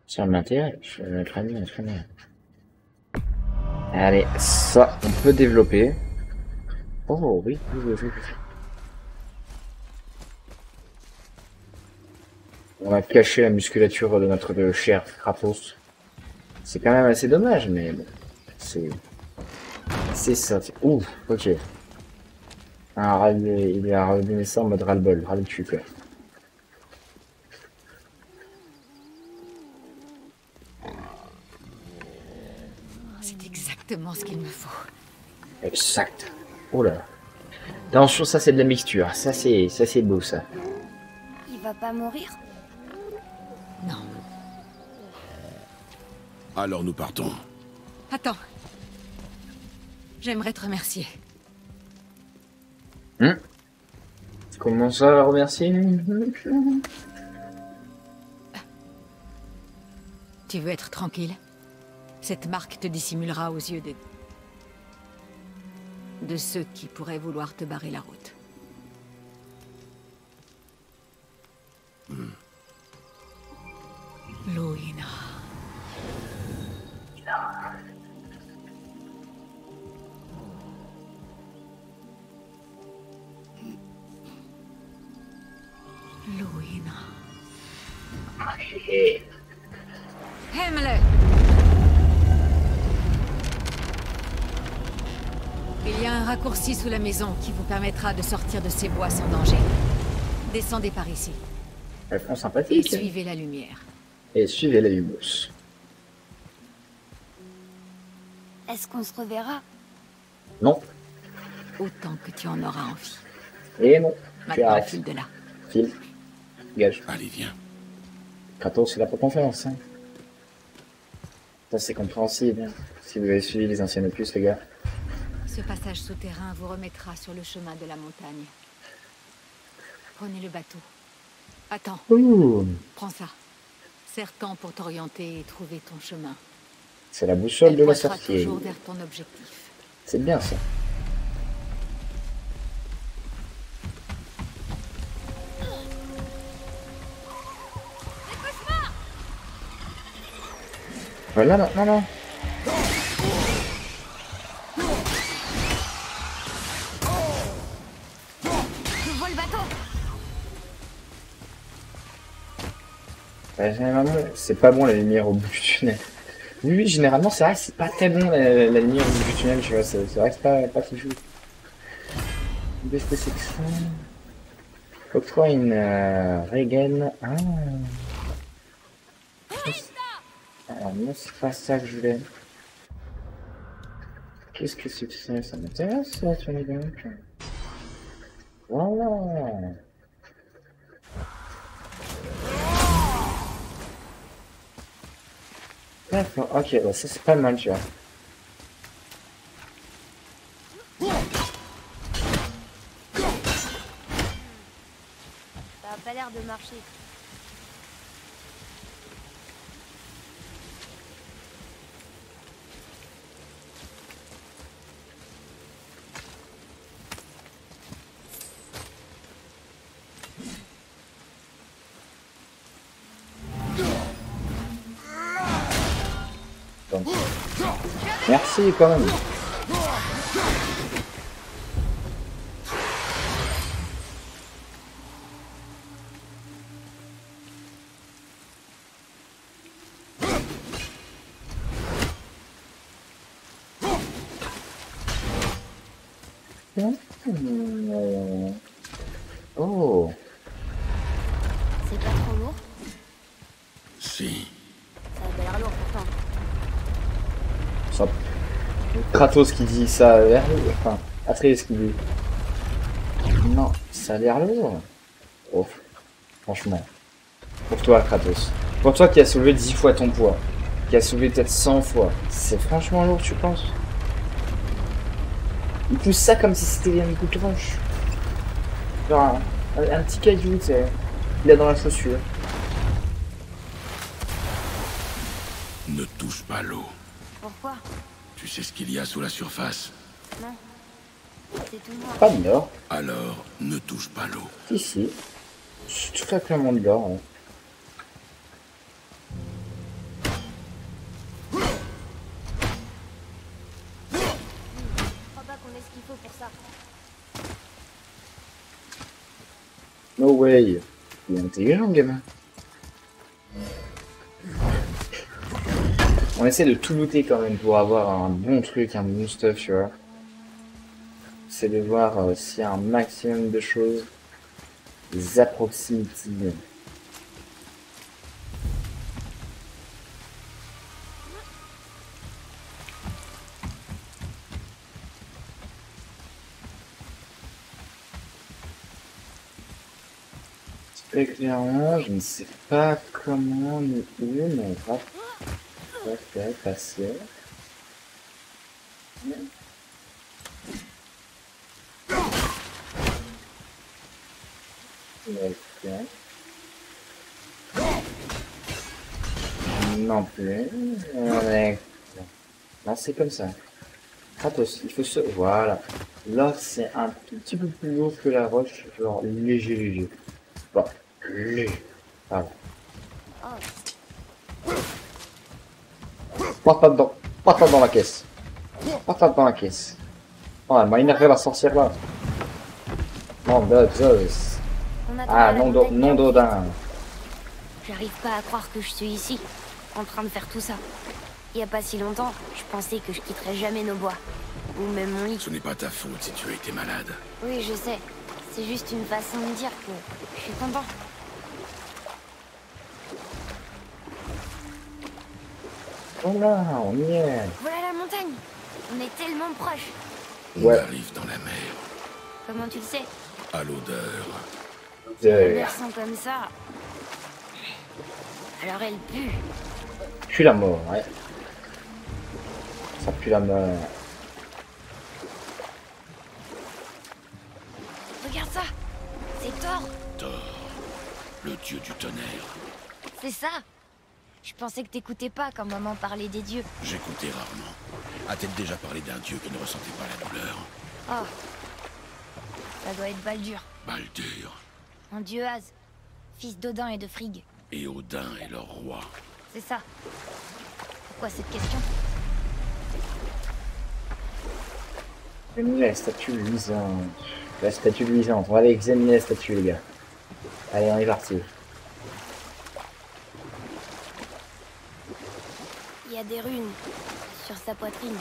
Ça m'intéresse, très bien, très bien. Allez, ça, on peut développer. Oh oui, oui, oui, oui. On a caché la musculature de notre cher Kratos. C'est quand même assez dommage, mais bon, c'est ça. Ouh, ok. Alors, il est redonné ça en mode ras-le-bol, ras-le-dessus, quoi.
C'est exactement ce qu'il me faut.
Exact. Oh là. Attention, ça c'est de la mixture. Ça c'est beau, ça.
Il va pas mourir?
Non.
Alors nous partons.
Attends. J'aimerais te remercier.
Comment ça, remercier?
Tu veux être tranquille? Cette marque te dissimulera aux yeux de ceux qui pourraient vouloir te barrer la route. Loina. Loina. Aime-le! Il y a un raccourci sous la maison qui vous permettra de sortir de ces bois sans danger. Descendez par ici.
Elles font
Et
sympathique.
suivez la lumière.
Et suivez les humus.
Est-ce qu'on se reverra?
Non.
Autant que tu en auras envie.
Et non. Tu
Maintenant,
arrêtes.
file de là.
File. Gage.
Allez, viens.
Kratos, il a pas confiance. Hein. Ça, c'est compréhensible. Si vous avez suivi les anciennes opus, les gars.
Ce passage souterrain vous remettra sur le chemin de la montagne. Prenez le bateau. Attends,
Ouh.
prends ça. Serre-t'en pour t'orienter et trouver ton chemin.
C'est la boussole
Elle
de la
pointera
sorcière.
toujours vers ton objectif.
C'est bien ça. Voilà maintenant là.
Je vois le bateau.
Généralement, c'est pas bon la lumière au bout du tunnel. Oui, généralement, c'est vrai que c'est pas très bon la lumière au bout du tunnel, tu vois. C'est vrai que c'est pas fou. Best section. Octroie une Regen. Ah. Alors, non, c'est pas ça que je voulais. Qu'est-ce que c'est que ça? Ça m'intéresse, ça, tu vois, donc. Voilà. D'accord, ok, ouais, ça c'est pas mal, tu vois.
Ça a pas l'air de marcher.
Donc. Merci quand même. Oh.
C'est pas trop lourd?
Si.
Ça a l'air lourd pourtant.
Ça... Kratos qui dit ça a l'air lourd. Enfin, Atreus qui dit. Non, ça a l'air lourd. Oh, franchement. Pour toi, Kratos. Pour toi qui as soulevé 10 fois ton poids. Qui a soulevé peut-être 100 fois. C'est franchement lourd, tu penses? Il pousse ça comme si c'était une goutranche. Genre un petit caillou, tu sais. Il a dans la chaussure.
Ne touche pas l'eau.
Pourquoi?
Tu sais ce qu'il y a sous la surface?
Non. C'est tout noir.
Pas de l'or.
Alors, ne touche pas l'eau.
Si, si. C'est tout simplement de l'or. Hein.
Je crois pas qu'on ait ce qu'il faut pour ça.
No way. Il est intelligent, le gamin. On essaie de tout looter quand même pour avoir un bon truc, un bon stuff, tu vois. C'est de voir s'il y a un maximum de choses. Des approximatives. Très clairement, je ne sais pas comment ni où, mais on va faire passer. Non plus. Non, c'est comme ça. Kratos, il faut se... Voilà. Là, c'est un tout petit peu plus lourd que la roche. Genre léger, léger. Bon, léger. Voilà. Pas ça dedans. Pas ça dans la caisse. Pas ça dans la caisse. Oh, elle m'a énervé la sorcière là. Non, Zeus.
On attend
Ah,
la
non
montagne.
d'Odin.
J'arrive pas à croire que je suis ici, en train de faire tout ça. Il y a pas si longtemps, je pensais que je quitterais jamais nos bois. Ou même mon lit.
Ce n'est pas ta faute si tu as été malade.
Oui, je sais. C'est juste une façon de dire que je suis content.
Voilà, on y est.
Voilà la montagne. On est tellement proches.
On
Ouais.
arrive dans la mer.
Comment tu le sais?
À l'odeur.
La mer sent comme ça. Alors elle pue.
Pue la mort, ouais. Ça pue la mort.
Regarde ça. C'est Thor.
Thor, le dieu du tonnerre.
C'est ça. Je pensais que t'écoutais pas quand maman parlait des dieux.
J'écoutais rarement. A-t-elle déjà parlé d'un dieu qui ne ressentait pas la douleur?
Oh. Ça doit être Baldur.
Baldur.
Un dieu Az. Fils d'Odin et de Frigg.
Et Odin est leur roi.
C'est ça. Pourquoi cette question?
Examiner la statue luisante. La statue luisante. On va aller examiner la statue, les gars. Allez, on est parti.
Il y a des runes sur sa poitrine.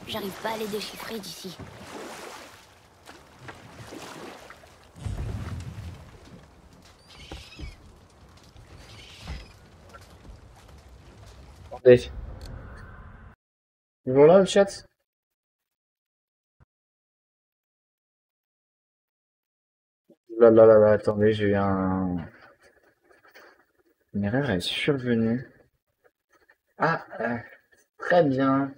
J'arrive pas à les déchiffrer d'ici.
Attendez. Ils vont là, le chat? Là, attendez, j'ai eu une erreur est survenue. Ah, très bien.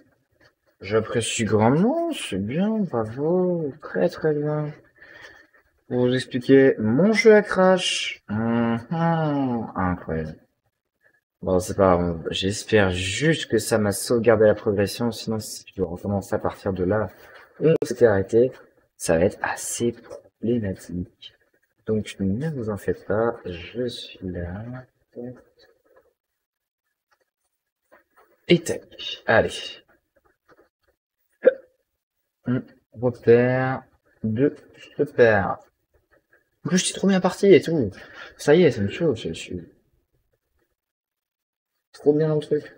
J'apprécie grandement, c'est bien, bravo, très bien. Pour vous expliquer mon jeu à Crash. Incroyable. Bon, c'est pas grave, j'espère juste que ça m'a sauvegardé la progression, sinon si je dois recommencer à partir de là où on s'était arrêté, ça va être assez problématique. Donc ne vous en faites pas, je suis là. Et tac, allez. Repère de repère. En plus, j'étais trop bien parti et tout. Ça y est, ça me chauffe, je suis trop bien dans le truc.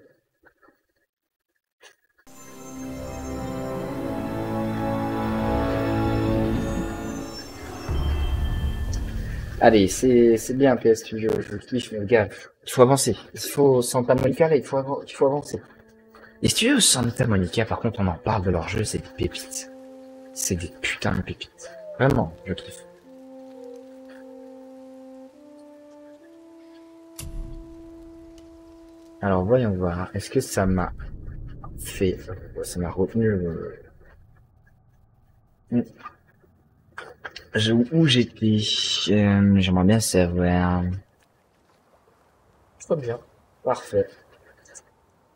Allez, c'est bien PS Studio, je kiffe, mais gars, il faut avancer. Il faut Santa Monica, là, il faut avancer. Les studios Santa Monica, par contre, on en parle de leur jeu, c'est des pépites. C'est des putains de pépites. Vraiment, je kiffe. Alors, voyons voir. Est-ce que ça m'a fait... Ça m'a retenu... Où j'étais... J'aimerais bien savoir... Très bien. Parfait.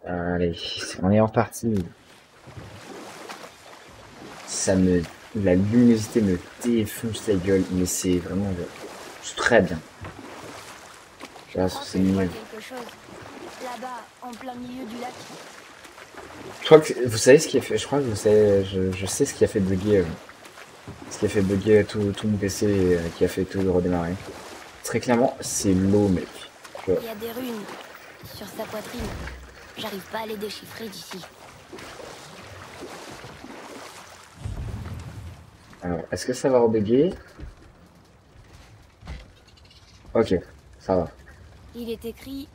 Allez, on est en partie. La luminosité me défonce la gueule, mais c'est vraiment... C'est très bien. C'est mieux.
Quelque chose. Là-bas, en plein milieu du lac.
Je crois que vous savez ce qui a fait. Je crois que vous savez. Je sais ce qui a fait bugger. Ce qui a fait bugger tout mon PC, qui a fait tout redémarrer. Très clairement, c'est l'eau, mec.
Il y a des runes sur sa poitrine. J'arrive pas à les déchiffrer d'ici.
Alors, est-ce que ça va rebugger? Ok, ça va.
Il est écrit: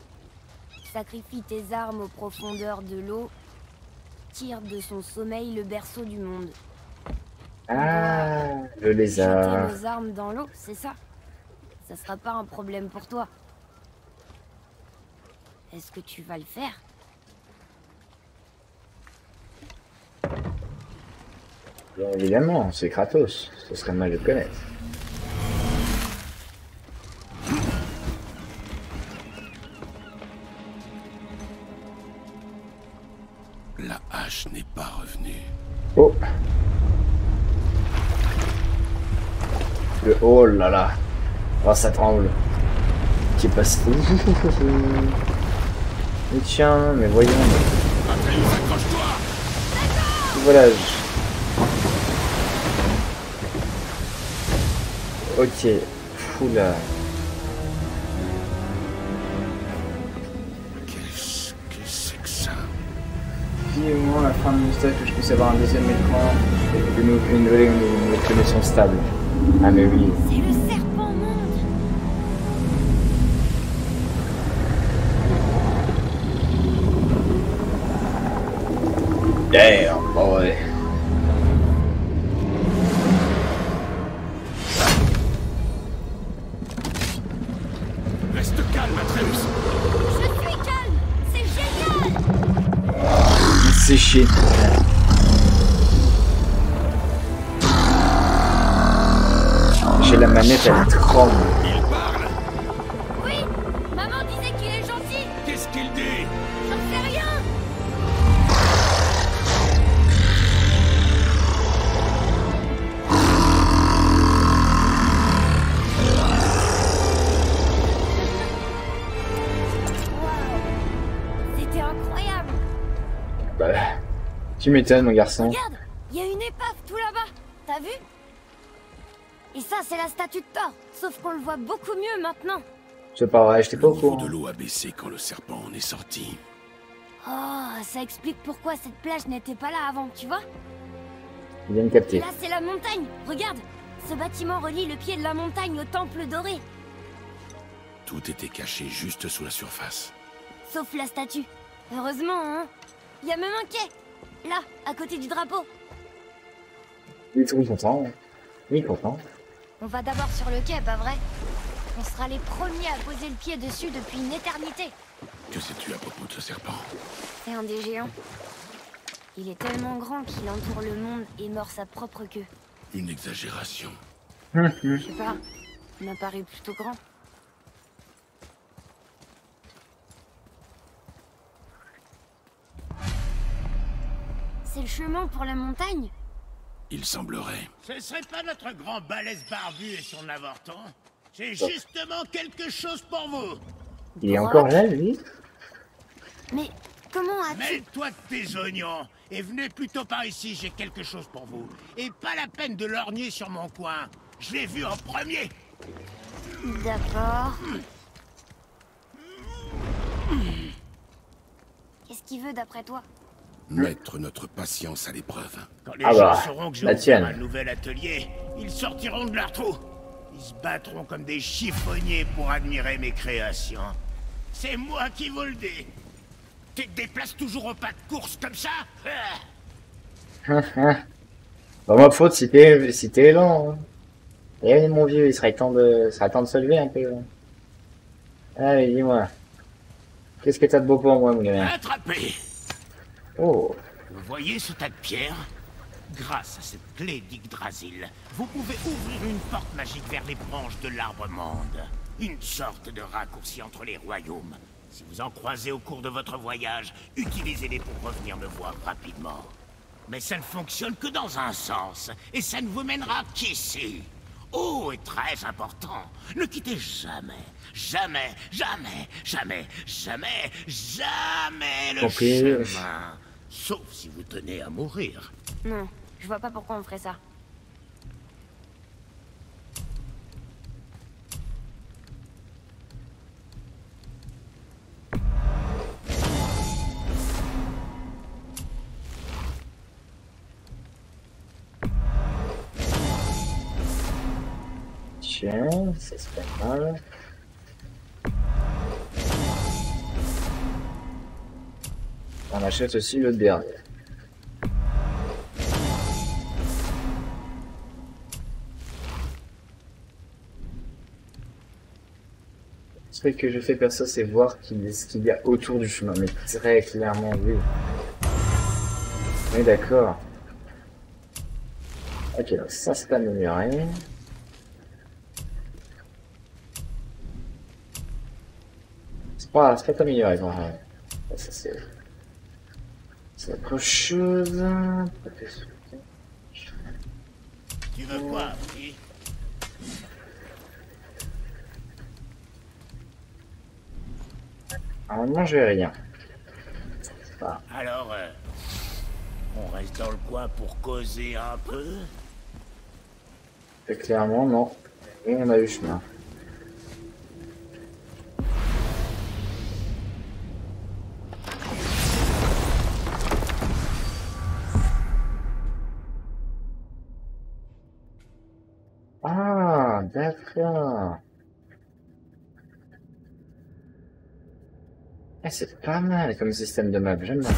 sacrifie tes armes aux profondeurs de l'eau, tire de son sommeil le berceau du monde.
Ah, le
Jeter
lézard.
nos armes dans l'eau, c'est ça? Ça sera pas un problème pour toi. Est-ce que tu vas le faire?
Bien évidemment, c'est Kratos. Ce serait mal de le connaître.
La hache n'est pas revenue.
Oh. Oh là là. Oh, ça tremble. Qui est passé. Mais tiens, mais voyons.
Atreus, accroche-toi!
Voilà. Ok. Oula.
Qu'est-ce que c'est que ça?
vivement la fin de mon stage que je puisse avoir un deuxième écran et une nouvelle connexion stable. Ah mais oui.
C'est le serpent monde.
Damn, boy.
Reste calme, Atreus.
Je suis calme. C'est génial.
C'est shit. J'ai la manette, elle tremble.
Il parle.
Oui. Maman disait qu'il est gentil.
Qu'est-ce qu'il dit?
J'en sais rien. Waouh. C'était incroyable.
Bah, tu m'étonnes, mon garçon.
Regarde, il y a une épave tout là-bas. T'as vu? Et ça, c'est la statue de Thor. Sauf qu'on le voit beaucoup mieux maintenant.
C'est pas vrai, j'étais
Le
pas au
niveau
courant.
de l'eau a baissé quand le serpent en est sorti.
Oh, ça explique pourquoi cette plage n'était pas là avant, tu vois?
Il vient de
Et
capter.
là, c'est la montagne. Regarde, ce bâtiment relie le pied de la montagne au temple doré.
Tout était caché juste sous la surface.
Sauf la statue. Heureusement, hein. Il y a même un quai. Là, à côté du drapeau.
Il est trop content. Oui, content.
On va d'abord sur le quai, pas vrai? On sera les premiers à poser le pied dessus depuis une éternité.
Que sais-tu à propos de ce serpent?
C'est un des géants. Il est tellement grand qu'il entoure le monde et mord sa propre queue.
Une exagération.
Je sais pas, il m'a paru plutôt grand. C'est le chemin pour la montagne?
Il semblerait.
Ce serait pas notre grand balèze barbu et son avorton? J'ai justement quelque chose pour vous.
Il est encore là, lui?
Mais comment as-tu...
Mêle-toi de tes oignons et venez plutôt par ici, j'ai quelque chose pour vous. Et pas la peine de lorgner sur mon coin. Je l'ai vu en premier.
D'accord. Qu'est-ce qu'il veut d'après toi?
Mettre notre patience à l'épreuve.
Quand les
Ah
gens
bah,
sauront que j'ai
la
ouvert
tienne.
un nouvel atelier, ils sortiront de leur trou. Ils se battront comme des chiffonniers pour admirer mes créations. C'est moi qui vous le dis. Tu te déplaces toujours au pas de course comme ça?
Pas ma faute si t'es lent. Hein. Eh mon vieux, il serait temps de se lever un peu. Allez, dis-moi. Qu'est-ce que t'as de beau pour moi, mon gamin?
Attrapé.
Oh.
Vous voyez ce tas de pierres? Grâce à cette clé d'Yggdrasil, vous pouvez ouvrir une porte magique vers les branches de l'arbre-monde. Une sorte de raccourci entre les royaumes. Si vous en croisez au cours de votre voyage, utilisez-les pour revenir me voir rapidement. Mais ça ne fonctionne que dans un sens, et ça ne vous mènera qu'ici. Oh, et très important, ne quittez jamais, jamais, jamais, jamais, jamais, jamais le
Compris.
chemin. Sauf si vous tenez à mourir.
Non, je vois pas pourquoi on ferait ça.
Tiens, ça se fait mal. On achète aussi le dernier. Ce que je fais perso, c'est voir ce qu'il y a autour du chemin, mais très clairement, oui. Oui, d'accord. Ok, donc ça c'est amélioré. C'est pas amélioré, quand même. Ça c'est autre chose.
Tu veux quoi, petit?
Normalement, je vais rien.
Alors, on reste dans le coin pour causer un peu?
Et clairement, non. Et on a eu chemin. d'accord. Ah, c'est pas mal comme système de map, j'aime bien.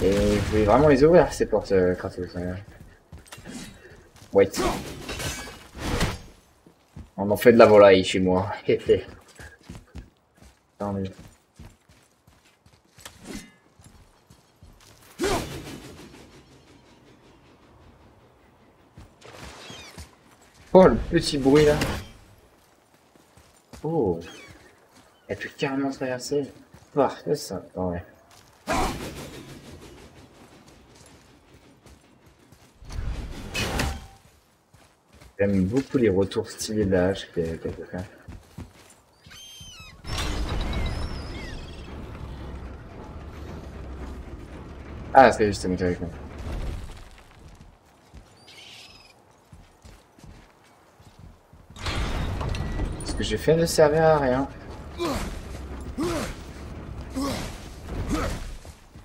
Et vous pouvez vraiment les ouvrir ces portes Kratos. Wait. On en fait de la volaille chez moi. Tant mieux. Oh, le petit bruit là. Oh. Elle peut carrément traverser. Parfait ça. Oh, ouais. J'aime beaucoup les retours stylés de la hache qu'elle peut faire. Ah, c'est juste mécaniquement. Ce que j'ai fait ne servait à rien.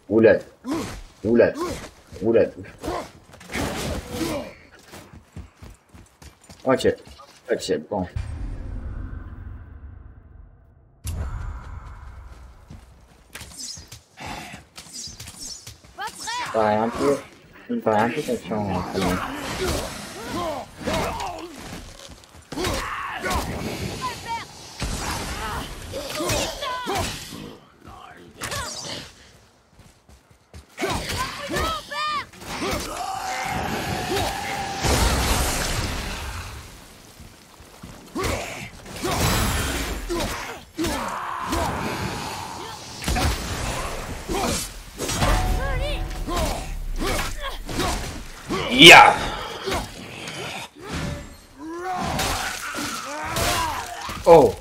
Oula. Oula. Oula. Ok. Ok, bon. Paraît un peu... Il me paraît un peu confiant quand même. Yeah. Oh.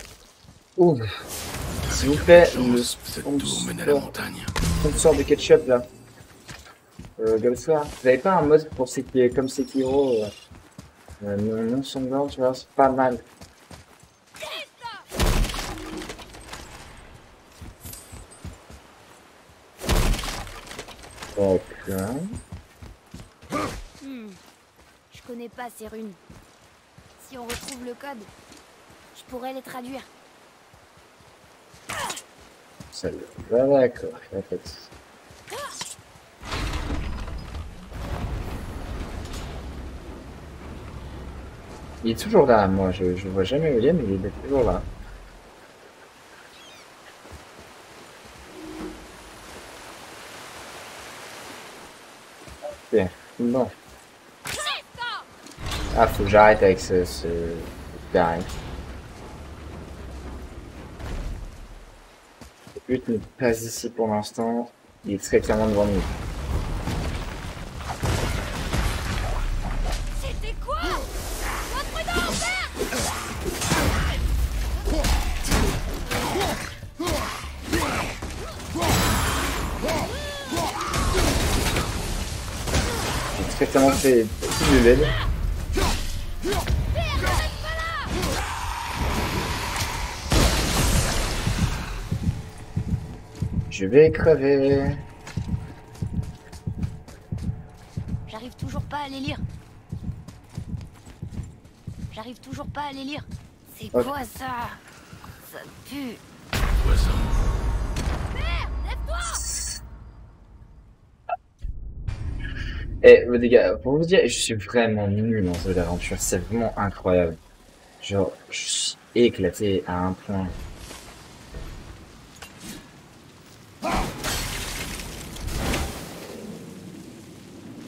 Ouh. S'il vous plaît, le
Cette tour mène à la montagne.
sponsor de ketchup là. Gamstar, vous avez pas un mode pour comme Sekiro non sanglant, tu vois, c'est pas mal. Ok.
Je connais pas ces runes. Si on retrouve le code, je pourrais les traduire.
Ça va, d'accord, en fait. Il est toujours là, moi, je vois jamais William, mais il est toujours là. Ok, bon. Ah, faut que j'arrête avec ce gars. Le but n'est pas ici pour l'instant. Il est très clairement devant nous.
C'était quoi? Sois prudent, père!
J'ai très clairement fait tout de l'aide. Je vais crever.
J'arrive toujours pas à les lire. J'arrive toujours pas à les lire. C'est quoi ça? Ça pue.
Poison.
Père, lève-toi!
Eh, les gars, pour vous dire, je suis vraiment nul dans ce jeu d'aventure. C'est vraiment incroyable. Genre, je suis éclaté à un point.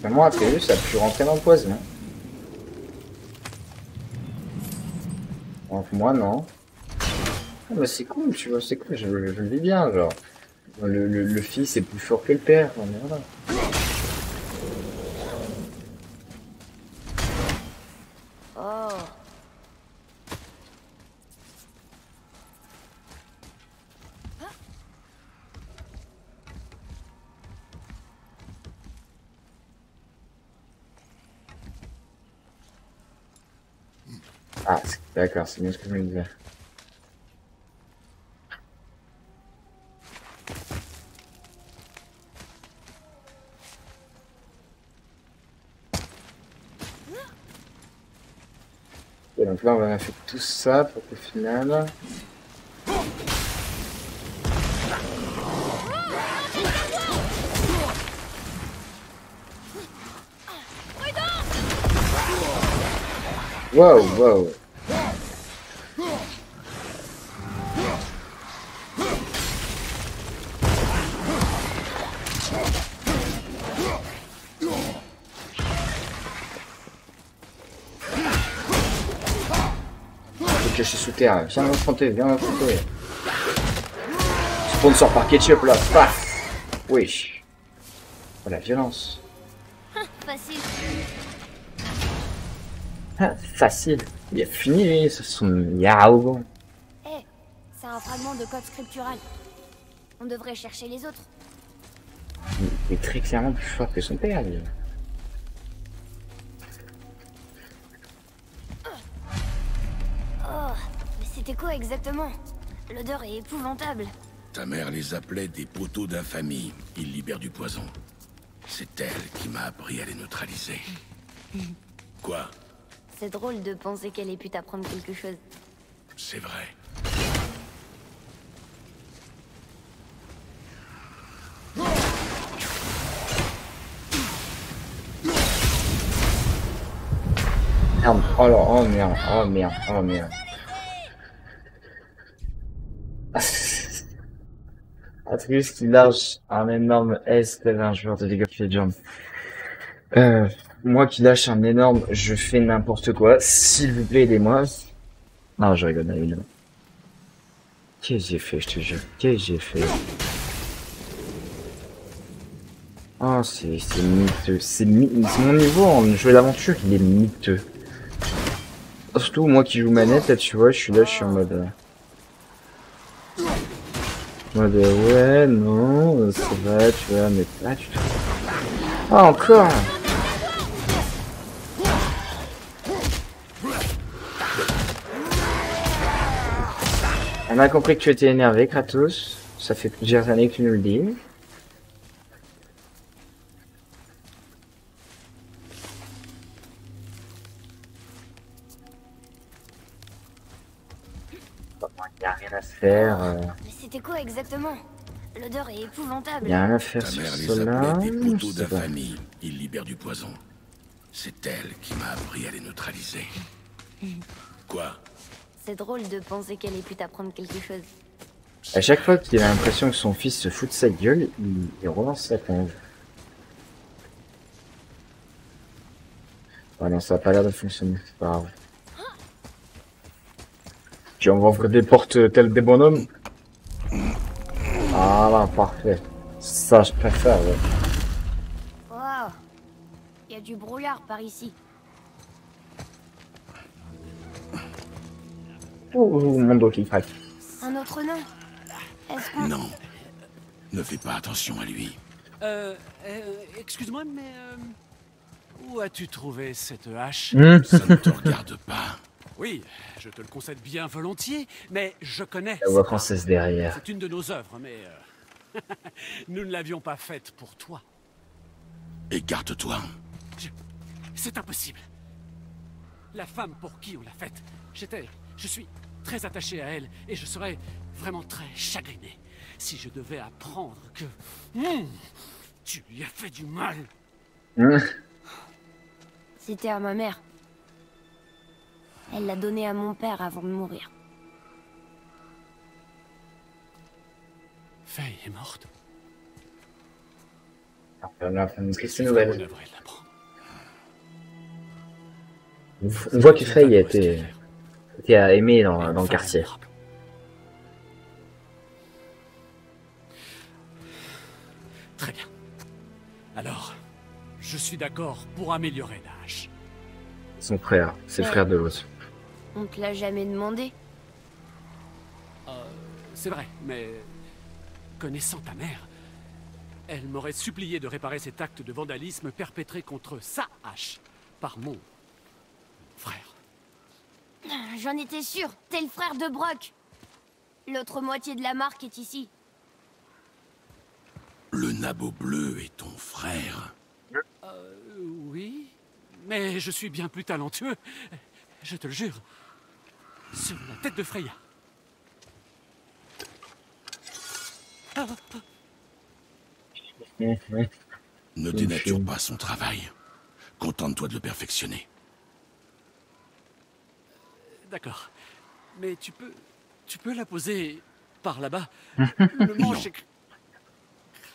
Moi, Atreus, ça a pu rentrer dans le poison. Donc, moi, non. Ah, mais c'est cool, tu vois, c'est cool, je le vis bien, genre. Le fils est plus fort que le père, non, mais voilà.
Oh.
Ah, d'accord, c'est bien ce que je me disais. donc là on va faire tout ça pour qu'au final... Wow, wow. Je suis sous terre, viens m'affronter, viens m'affronter. Sponsor par Ketchup là, paf. Oui. Voilà, violence.
Facile.
Ah, facile. Il a fini, ce sont Yao.
Eh, c'est un fragment de code scriptural. On devrait chercher les autres.
Il est très clairement plus fort que son père, lui.
Oh, mais c'était quoi exactement? L'odeur est épouvantable.
Ta mère les appelait des poteaux d'infamie. Ils libèrent du poison. C'est elle qui m'a appris à les neutraliser. Quoi?
C'est drôle de penser qu'elle ait pu t'apprendre quelque chose.
C'est vrai.
Merde. Oh là, oh merde, oh merde, oh merde. Atreus qui lâche un énorme S tel un joueur de League of Legends. Moi qui lâche un énorme je fais n'importe quoi, s'il vous plaît aidez-moi. Non, je rigole, évidemment. Qu'est-ce que j'ai fait, je te jure? Qu'est-ce que j'ai fait? Oh, c'est miteux. C'est mon niveau en jeu d'aventure, il est miteux. Surtout moi qui joue manette, là, tu vois, je suis là, je suis en mode... ouais, non, c'est vrai, tu vois, mais pas du tout. Ah, encore! On a compris que tu étais énervé, Kratos. Ça fait plusieurs années que tu nous le dis. Il n'y a rien à faire.
Mais c'était quoi exactement? L'odeur est épouvantable.
Il n'y a rien à faire
Ta
sur
mère les
cela.
appelait des poteaux
C'est pas-
d'infamie. Ils libèrent du poison. C'est elle qui m'a appris à les neutraliser. Quoi?
C'est drôle de penser qu'elle ait pu t'apprendre quelque chose.
À chaque fois qu'il a l'impression que son fils se fout de sa gueule, il relance sa conve. Ah non, ça a pas l'air de fonctionner, c'est pas grave. Tu on va ouvrir des portes telles des bonhommes. Ah là, parfait. Ça, je préfère, ouais.
Waouh, il y a du brouillard par ici.
Ouh, mon dos qui craque.
Un autre nom? Est-ce qu'on...
Non. Ne fais pas attention à lui.
Excuse-moi, mais où as-tu trouvé cette hache?
Ça ne te regarde pas.
Oui, je te le concède bien volontiers, mais je connais.
La voix française derrière.
C'est une de nos œuvres, mais nous ne l'avions pas faite pour toi.
Écarte-toi.
C'est impossible. La femme pour qui on l'a faite, je suis très attaché à elle et je serais vraiment très chagriné si je devais apprendre que tu lui as fait du mal.
C'était à ma mère. Elle l'a donné à mon père avant de mourir.
Faye est morte.
On a une triste
On
nouvelle.
devrait l'apprendre.
On voit que Faye a été aimé dans le quartier.
Très bien. Alors, je suis d'accord pour améliorer la hache.
Son frère, c'est le frère de l'autre.
On te l'a jamais demandé?
C'est vrai, mais connaissant ta mère, elle m'aurait supplié de réparer cet acte de vandalisme perpétré contre sa hache par mon frère.
J'en étais sûr, t'es le frère de Brock. L'autre moitié de la marque est ici.
Le nabot bleu est ton frère.
Oui, mais je suis bien plus talentueux. Je te le jure. Sur la tête de Freya. Ah,
Ne dénature pas son travail. Contente-toi de le perfectionner.
d'accord. Mais tu peux la poser par là-bas. Le manche est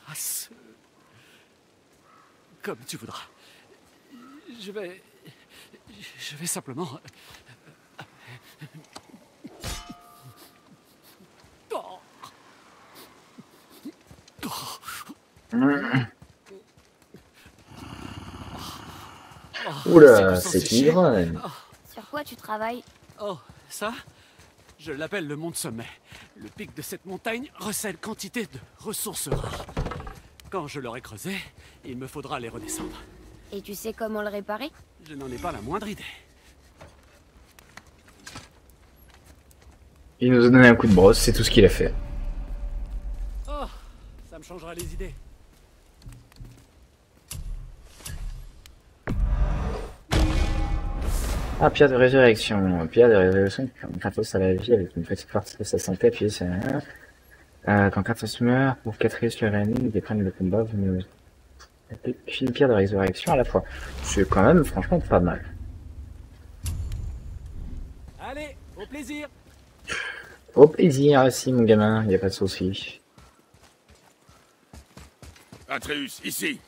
crasseux. Comme tu voudras. Je vais simplement... Oh.
Oula, c'est ivrogne.
Sur quoi tu travailles?
Oh, ça, je l'appelle le mont de sommet. Le pic de cette montagne recèle quantité de ressources rares. Quand je l'aurai creusé, il me faudra les redescendre.
Et tu sais comment le réparer?
Je n'en ai pas la moindre idée.
Il nous a donné un coup de brosse, c'est tout ce qu'il a fait.
Oh, ça me changera les idées.
Ah, pierre de résurrection. Pierre de résurrection, Kratos à la vie avec une petite partie de sa santé, puis c'est... quand Kratos meurt, pour 4 risques l'ennemi, ils prennent le combat, puis une pierre de résurrection à la fois. C'est quand même, franchement, pas mal.
Allez, au plaisir.
Au plaisir aussi, mon gamin, y a pas de souci.
Atreus, ici.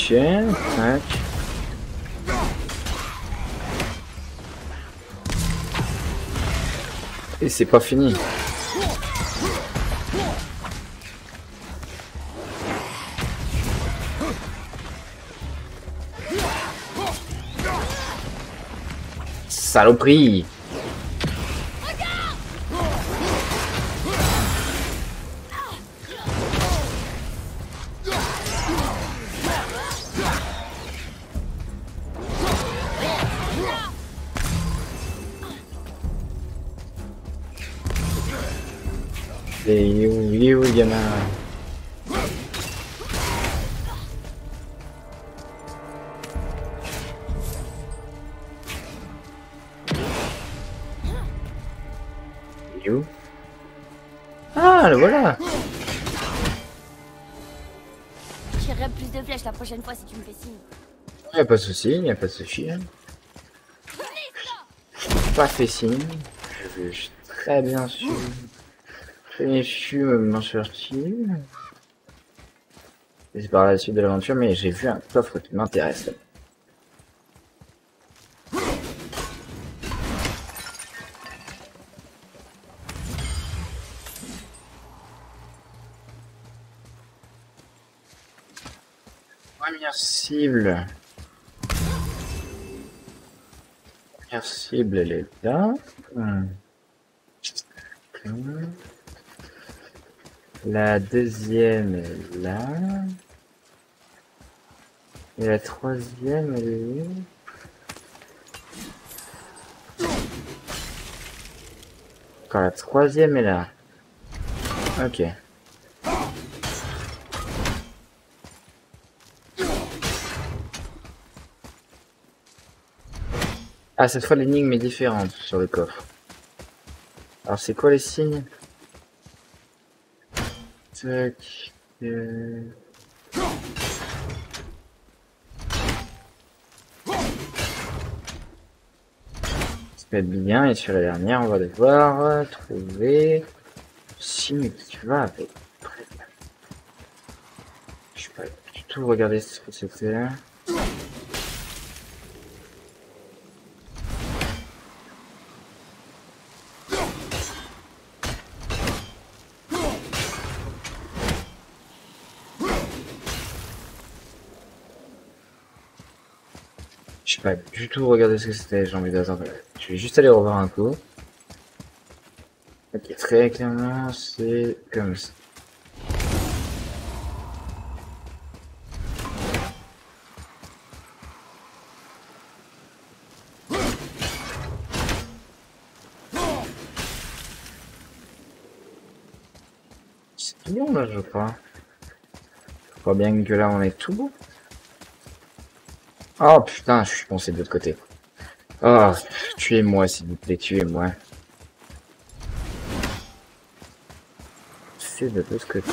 Tiens, tac. Et c'est pas fini. Saloperie. Et où il y en a. You. Ah, le voilà.
Je tirerai plus de flèches la prochaine fois si tu me fais signe.
Y a pas de souci, y a pas de souci. Pas fait signe. J'ai très bien su. J'ai su m'en sortir. C'est par la suite de l'aventure, mais j'ai vu un coffre qui m'intéresse. Première cible. Première cible, elle est là. La deuxième est là. Et la troisième elle est où? Quand la troisième est là. Ok. Ah, cette fois l'énigme est différente sur le coffre. Alors c'est quoi les signes? Tac. Ça peut être bien, et sur la dernière, on va devoir trouver le signe qui va avec. Je sais pas du tout regarder ce que c'était. Je sais pas du tout regarder ce que c'était, j'ai envie d'attendre. Je vais juste aller revoir un coup. Ok, très clairement, c'est comme ça. C'est tout bon là, je crois. Je crois bien que là on est tout bon. Oh putain, je suis poncé de l'autre côté. Oh, tuez-moi s'il vous plaît, tuez-moi. C'est de l'autre côté.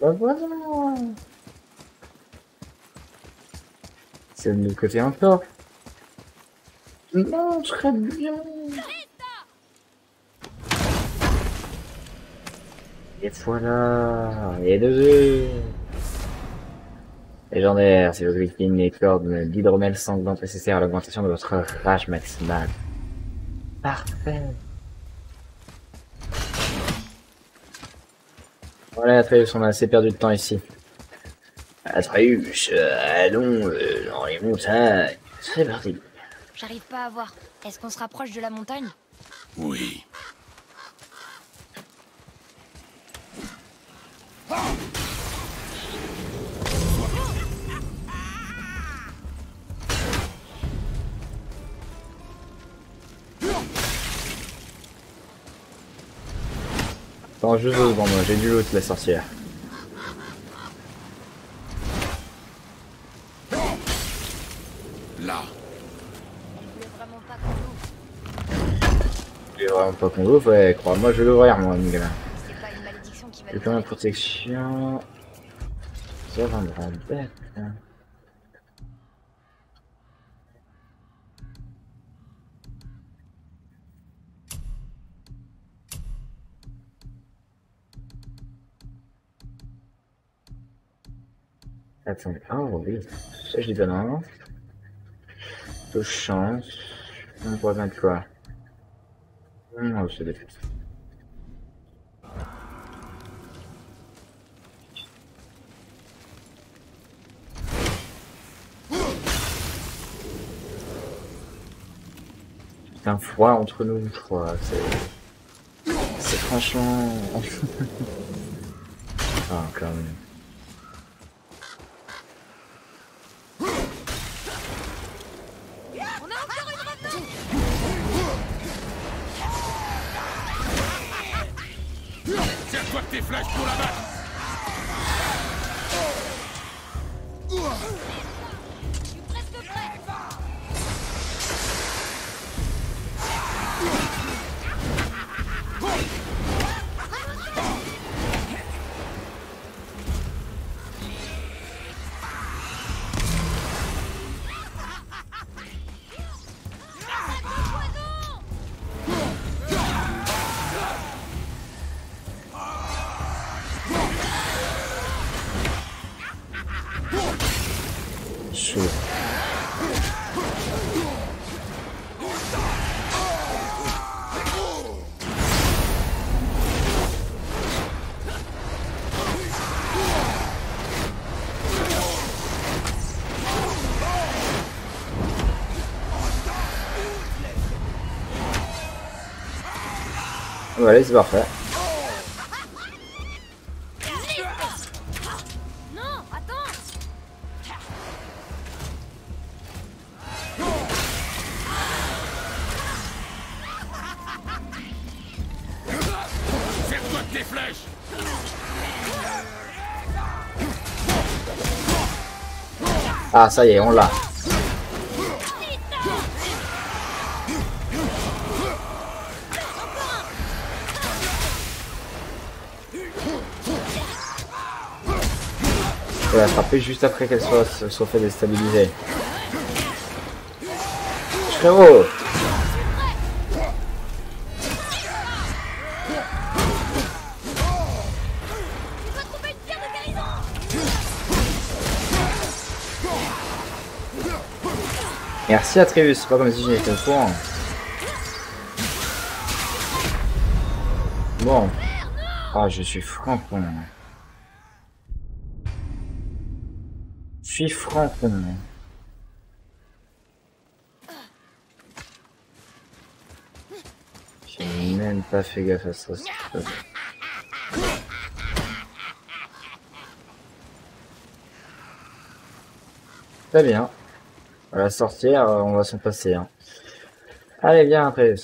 Bah voilà. C'est de l'autre côté encore. Non, très bien. Et voilà. Et deux. Légendaire, c'est le clean les cordes d'hydromel sanglante nécessaire à l'augmentation de votre rage maximale. Parfait. Voilà, Atreus, on a assez perdu de temps ici. Atreus, allons dans les montagnes. C'est parti.
J'arrive pas à voir. Est-ce qu'on se rapproche de la montagne?
Oui.
Attends, juste devant moi, j'ai du loot, la sorcière.
Là.
Je voulais vraiment pas qu'on l'ouvre.
Je voulais vraiment pas qu'on l'ouvre, ouais, crois-moi, je vais l'ouvrir, moi, mon gars.
C'est pas une malédiction qui va
J'ai plein de protection. Ça va me rendre bête. Hein. Attends, oh oui, ça je dis pas non. De chance. On pourrait mettre quoi? Non, c'est des fêtes. C'est un froid entre nous, je crois. C'est franchement. Ah, quand même.
Serre-toi tes flèches pour la battre.
Je suis presque prêt.
Chaud. Voilà, c'est parfait.
Non, attends.
Serre-toi tes flèches.
Ah, ça y est, on l'a. Je vais la frapper juste après qu'elle soit fait déstabiliser. Frérot! Merci Atreus, c'est pas comme si je n'étais au courant. Bon. Ah, je suis franc-con. Je suis franc-con. J'ai même pas fait gaffe à ça. Très bien. À la sortir, on va s'en passer. Hein. Allez, viens, après.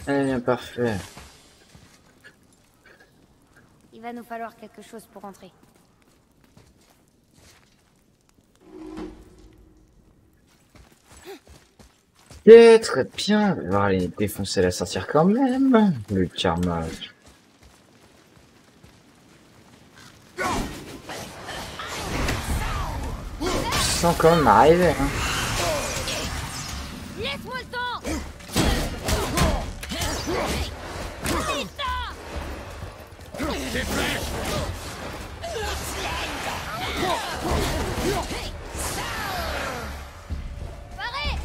Allez, bien, parfait.
Il va nous falloir quelque chose pour entrer.
Et très bien. On va aller défoncer la sorcière quand même. Le karma. Sans quand même arriver. Hein.
Laisse-moi le temps. Parez.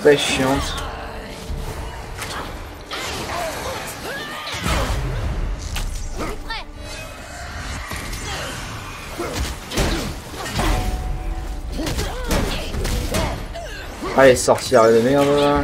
Très chiante. Allez, sorcière de merde là.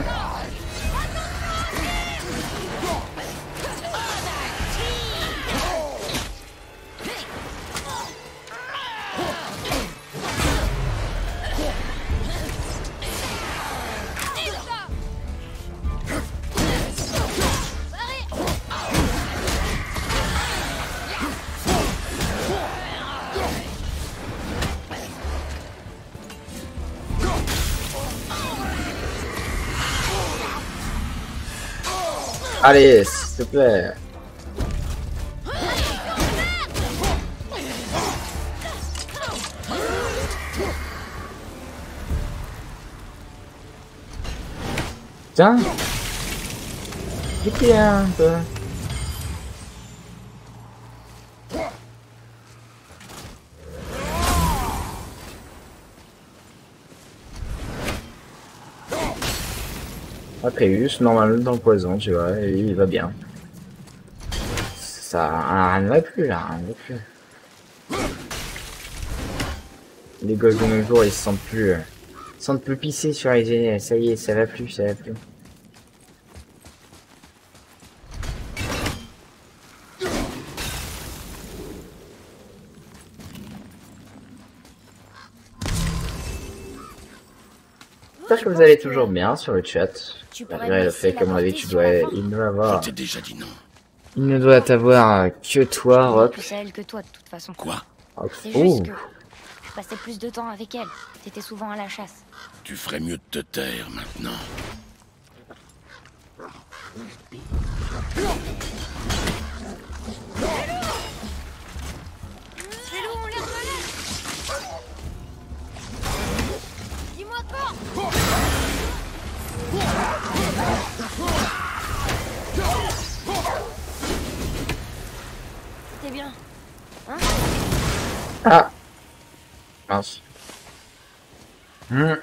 Allez, s'il te plaît. Tiens. Piquez un peu. Atreus, normal dans le poison, tu vois, et il va bien. Ça, rien ne va plus là, rien ne va plus. Les gosses de nos jours, ils se sentent plus pisser sur les génères, ça y est, ça va plus, ça va plus. J'espère que vous allez toujours bien sur le chat. Malgré le fait qu'à mon avis il doit avoir.
Je t'ai déjà dit non.
Il ne doit avoir que toi, Rock.
C'est elle que toi de toute façon.
Quoi?
C'est juste que je passais plus de temps avec elle. T'étais souvent à la chasse.
Tu ferais mieux de te taire maintenant.
C'est l'eau, on l'air de l'air. Dis-moi quand. C'était bien. Hein?
Ah. Mince. C'est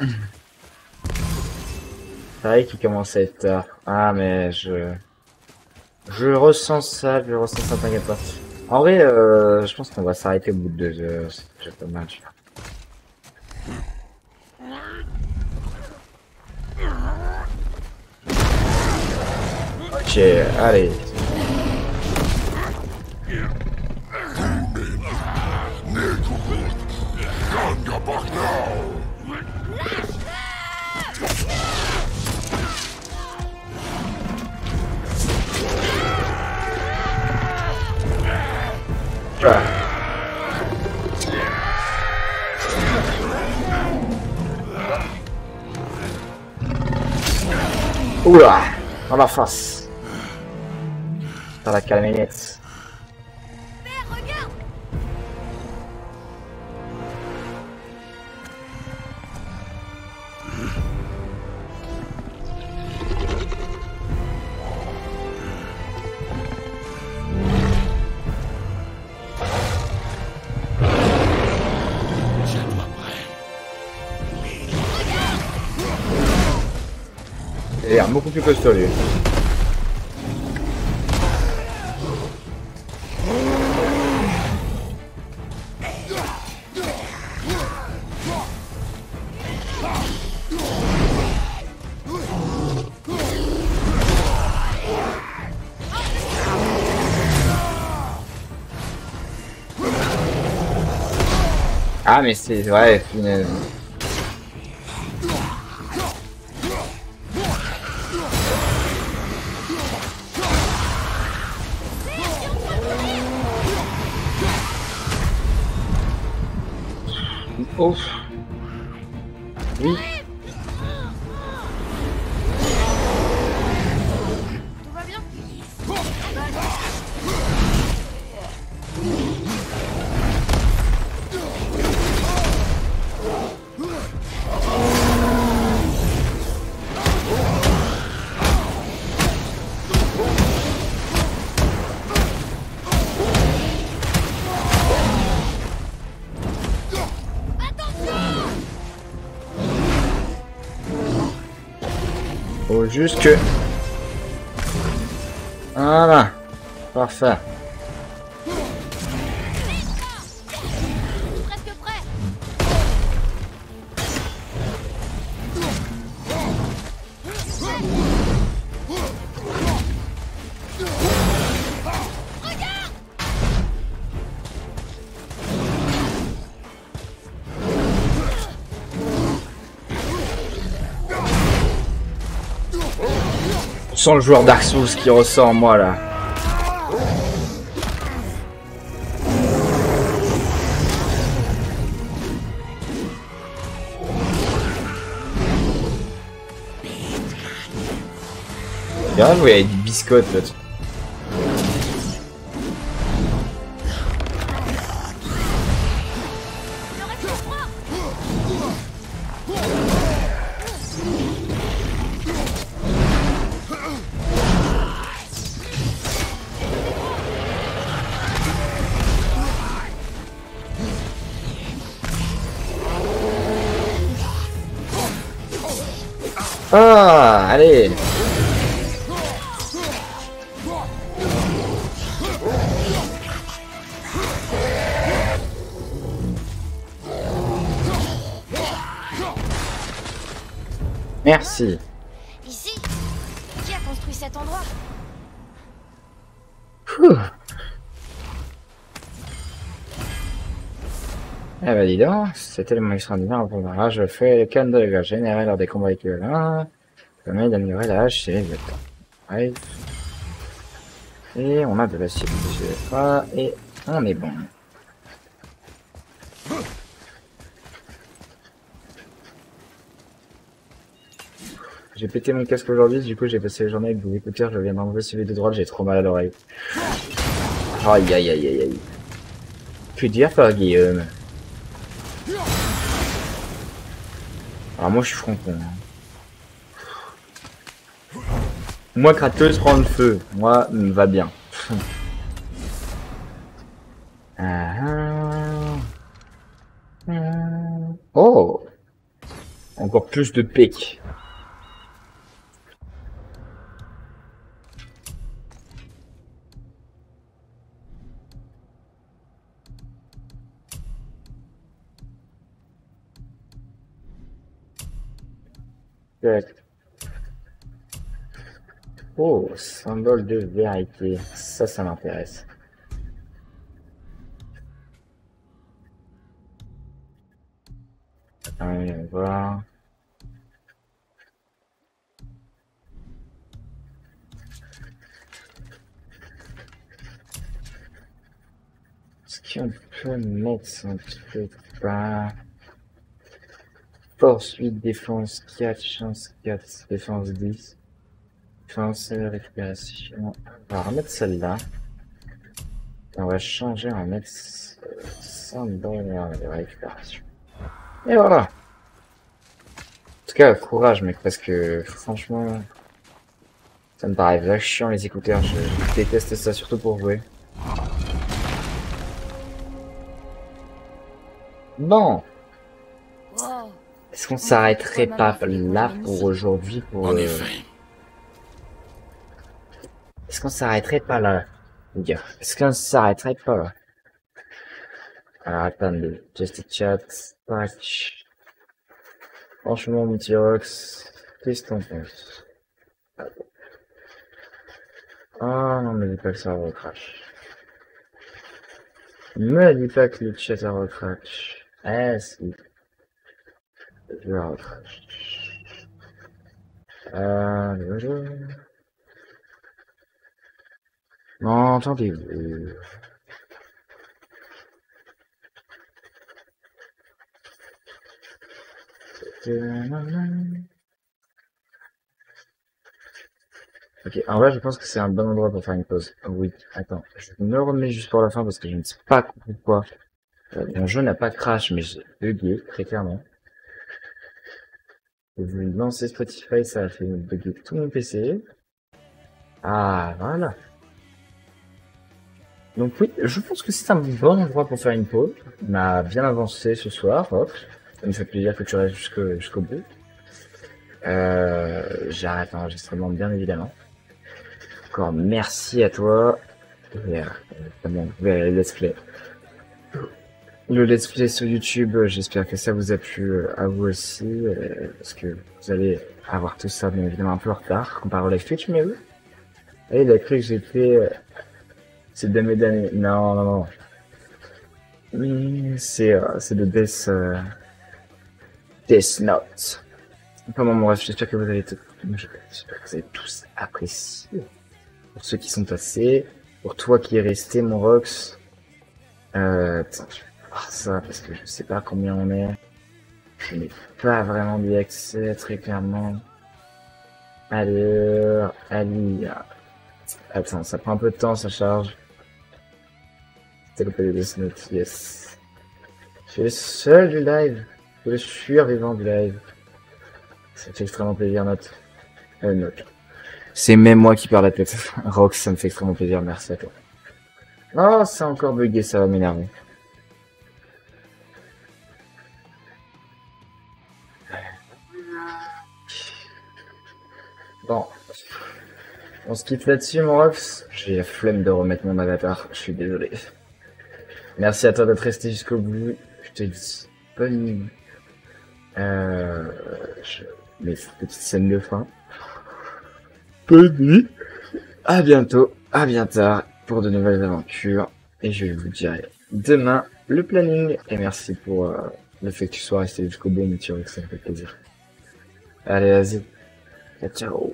vrai qu'il commence à être tard. Ah mais je ressens ça, t'inquiète pas. En vrai, je pense qu'on va s'arrêter au bout de 2 heures, c'est déjà pas mal. Ok, allez. Oula, dans la face. Par la camionnette.
Regarde.
Il a l'air beaucoup plus costaud lui. Ah, mais c'est... Ouais, une... Ouf. Oui.
Tout va bien?
Faut juste que... Voilà. Parfait.
Presque prêt.
On sent le joueur Dark Souls qui ressort en moi là. Bien joué avec des biscottes l'autre.
Ne reste que froid.
Ah, allez. Merci.
Ici? Qui a construit cet endroit?
Pouh. Eh ben dis donc, c'était le moment extraordinaire pour le barrage. Je fais le canne de dégâts générés lors des combats équivalents. Permet d'améliorer la hache et le temps. Ouais. Et on a de la cible et on est bon. J'ai pété mon casque aujourd'hui, du coup j'ai passé la journée avec des écouteurs, je viens d'enlever celui de droite, j'ai trop mal à l'oreille. Aïe aïe aïe aïe aïe. Que dire par Guillaume? Alors moi je suis franc-con. Moi Kratos prend le feu, moi va bien. Oh, encore plus de pics. Oh, symbole de vérité. Ça m'intéresse. Allez, on va voir. Est-ce qu'on peut mettre un truc pas... Force 8, défense 4, chance 4, défense 10. Défense récupération. On va remettre celle-là. On va changer, on va mettre symbole de récupération. Et voilà. En tout cas, courage mec, parce que franchement, ça me paraît vachement chiant les écouteurs, je déteste ça, surtout pour jouer. Bon.
Wow.
Est-ce qu'on s'arrêterait pas là pour aujourd'hui pour...
En effet.
Est-ce qu'on s'arrêterait pas là, les gars? Est-ce qu'on s'arrêterait pas là? Alors attendez, just chat, patch. Franchement, mon petit Rox, qu'est-ce que t'en penses? Ah non, mais dis pas que ça recrache. Me dis pas que le chat a recrache. Ah, si. Alors, non, attendez. Ok, en vrai, je pense que c'est un bon endroit pour faire une pause. Oui, attends, je me remets juste pour la fin parce que je ne sais pas pourquoi. Mon jeu n'a pas crash, mais j'ai bugué, très clairement. J'ai voulu lancer Spotify, ça a fait bugger tout mon PC. Ah, voilà. Donc oui, je pense que c'est un bon endroit pour faire une pause. On a bien avancé ce soir, hop. Ça me fait plaisir que tu restes jusqu'au bout. J'arrête l'enregistrement bien évidemment. Encore merci à toi. Et notamment le let's play. Le let's play sur YouTube, j'espère que ça vous a plu à vous aussi. Parce que vous allez avoir tout ça bien évidemment un peu en retard comparé au live Twitch, mais oui. Et il a cru que j'étais... c'est de mes d'années. Non, non, non. C'est le Death Note. Enfin, bon, bref, j'espère que vous avez tous apprécié. Pour ceux qui sont passés, pour toi qui es resté, mon Rox. Putain, je vais voir ça parce que je sais pas combien on est. Je n'ai pas vraiment d'y accès, très clairement. Alors, attends, ça prend un peu de temps, ça charge. C'était le Death Note, yes. Je suis le seul du live. Le survivant du live. Ça fait extrêmement plaisir, Note. Note. C'est même moi qui perds la tête. Rox, ça me fait extrêmement plaisir, merci à toi. Oh, c'est encore bugué, ça va m'énerver. Bon. On se quitte là-dessus, mon Rox. J'ai la flemme de remettre mon avatar, je suis désolé. Merci à toi d'être resté jusqu'au bout. Je te dis bonne nuit. Je mets cette petite scène de fin. Bonne nuit. À bientôt, à bien tard pour de nouvelles aventures. Et je vous dirai demain le planning. Et merci pour le fait que tu sois resté jusqu'au bout, mais tu vois que ça me fait plaisir. Allez, vas-y. Ciao.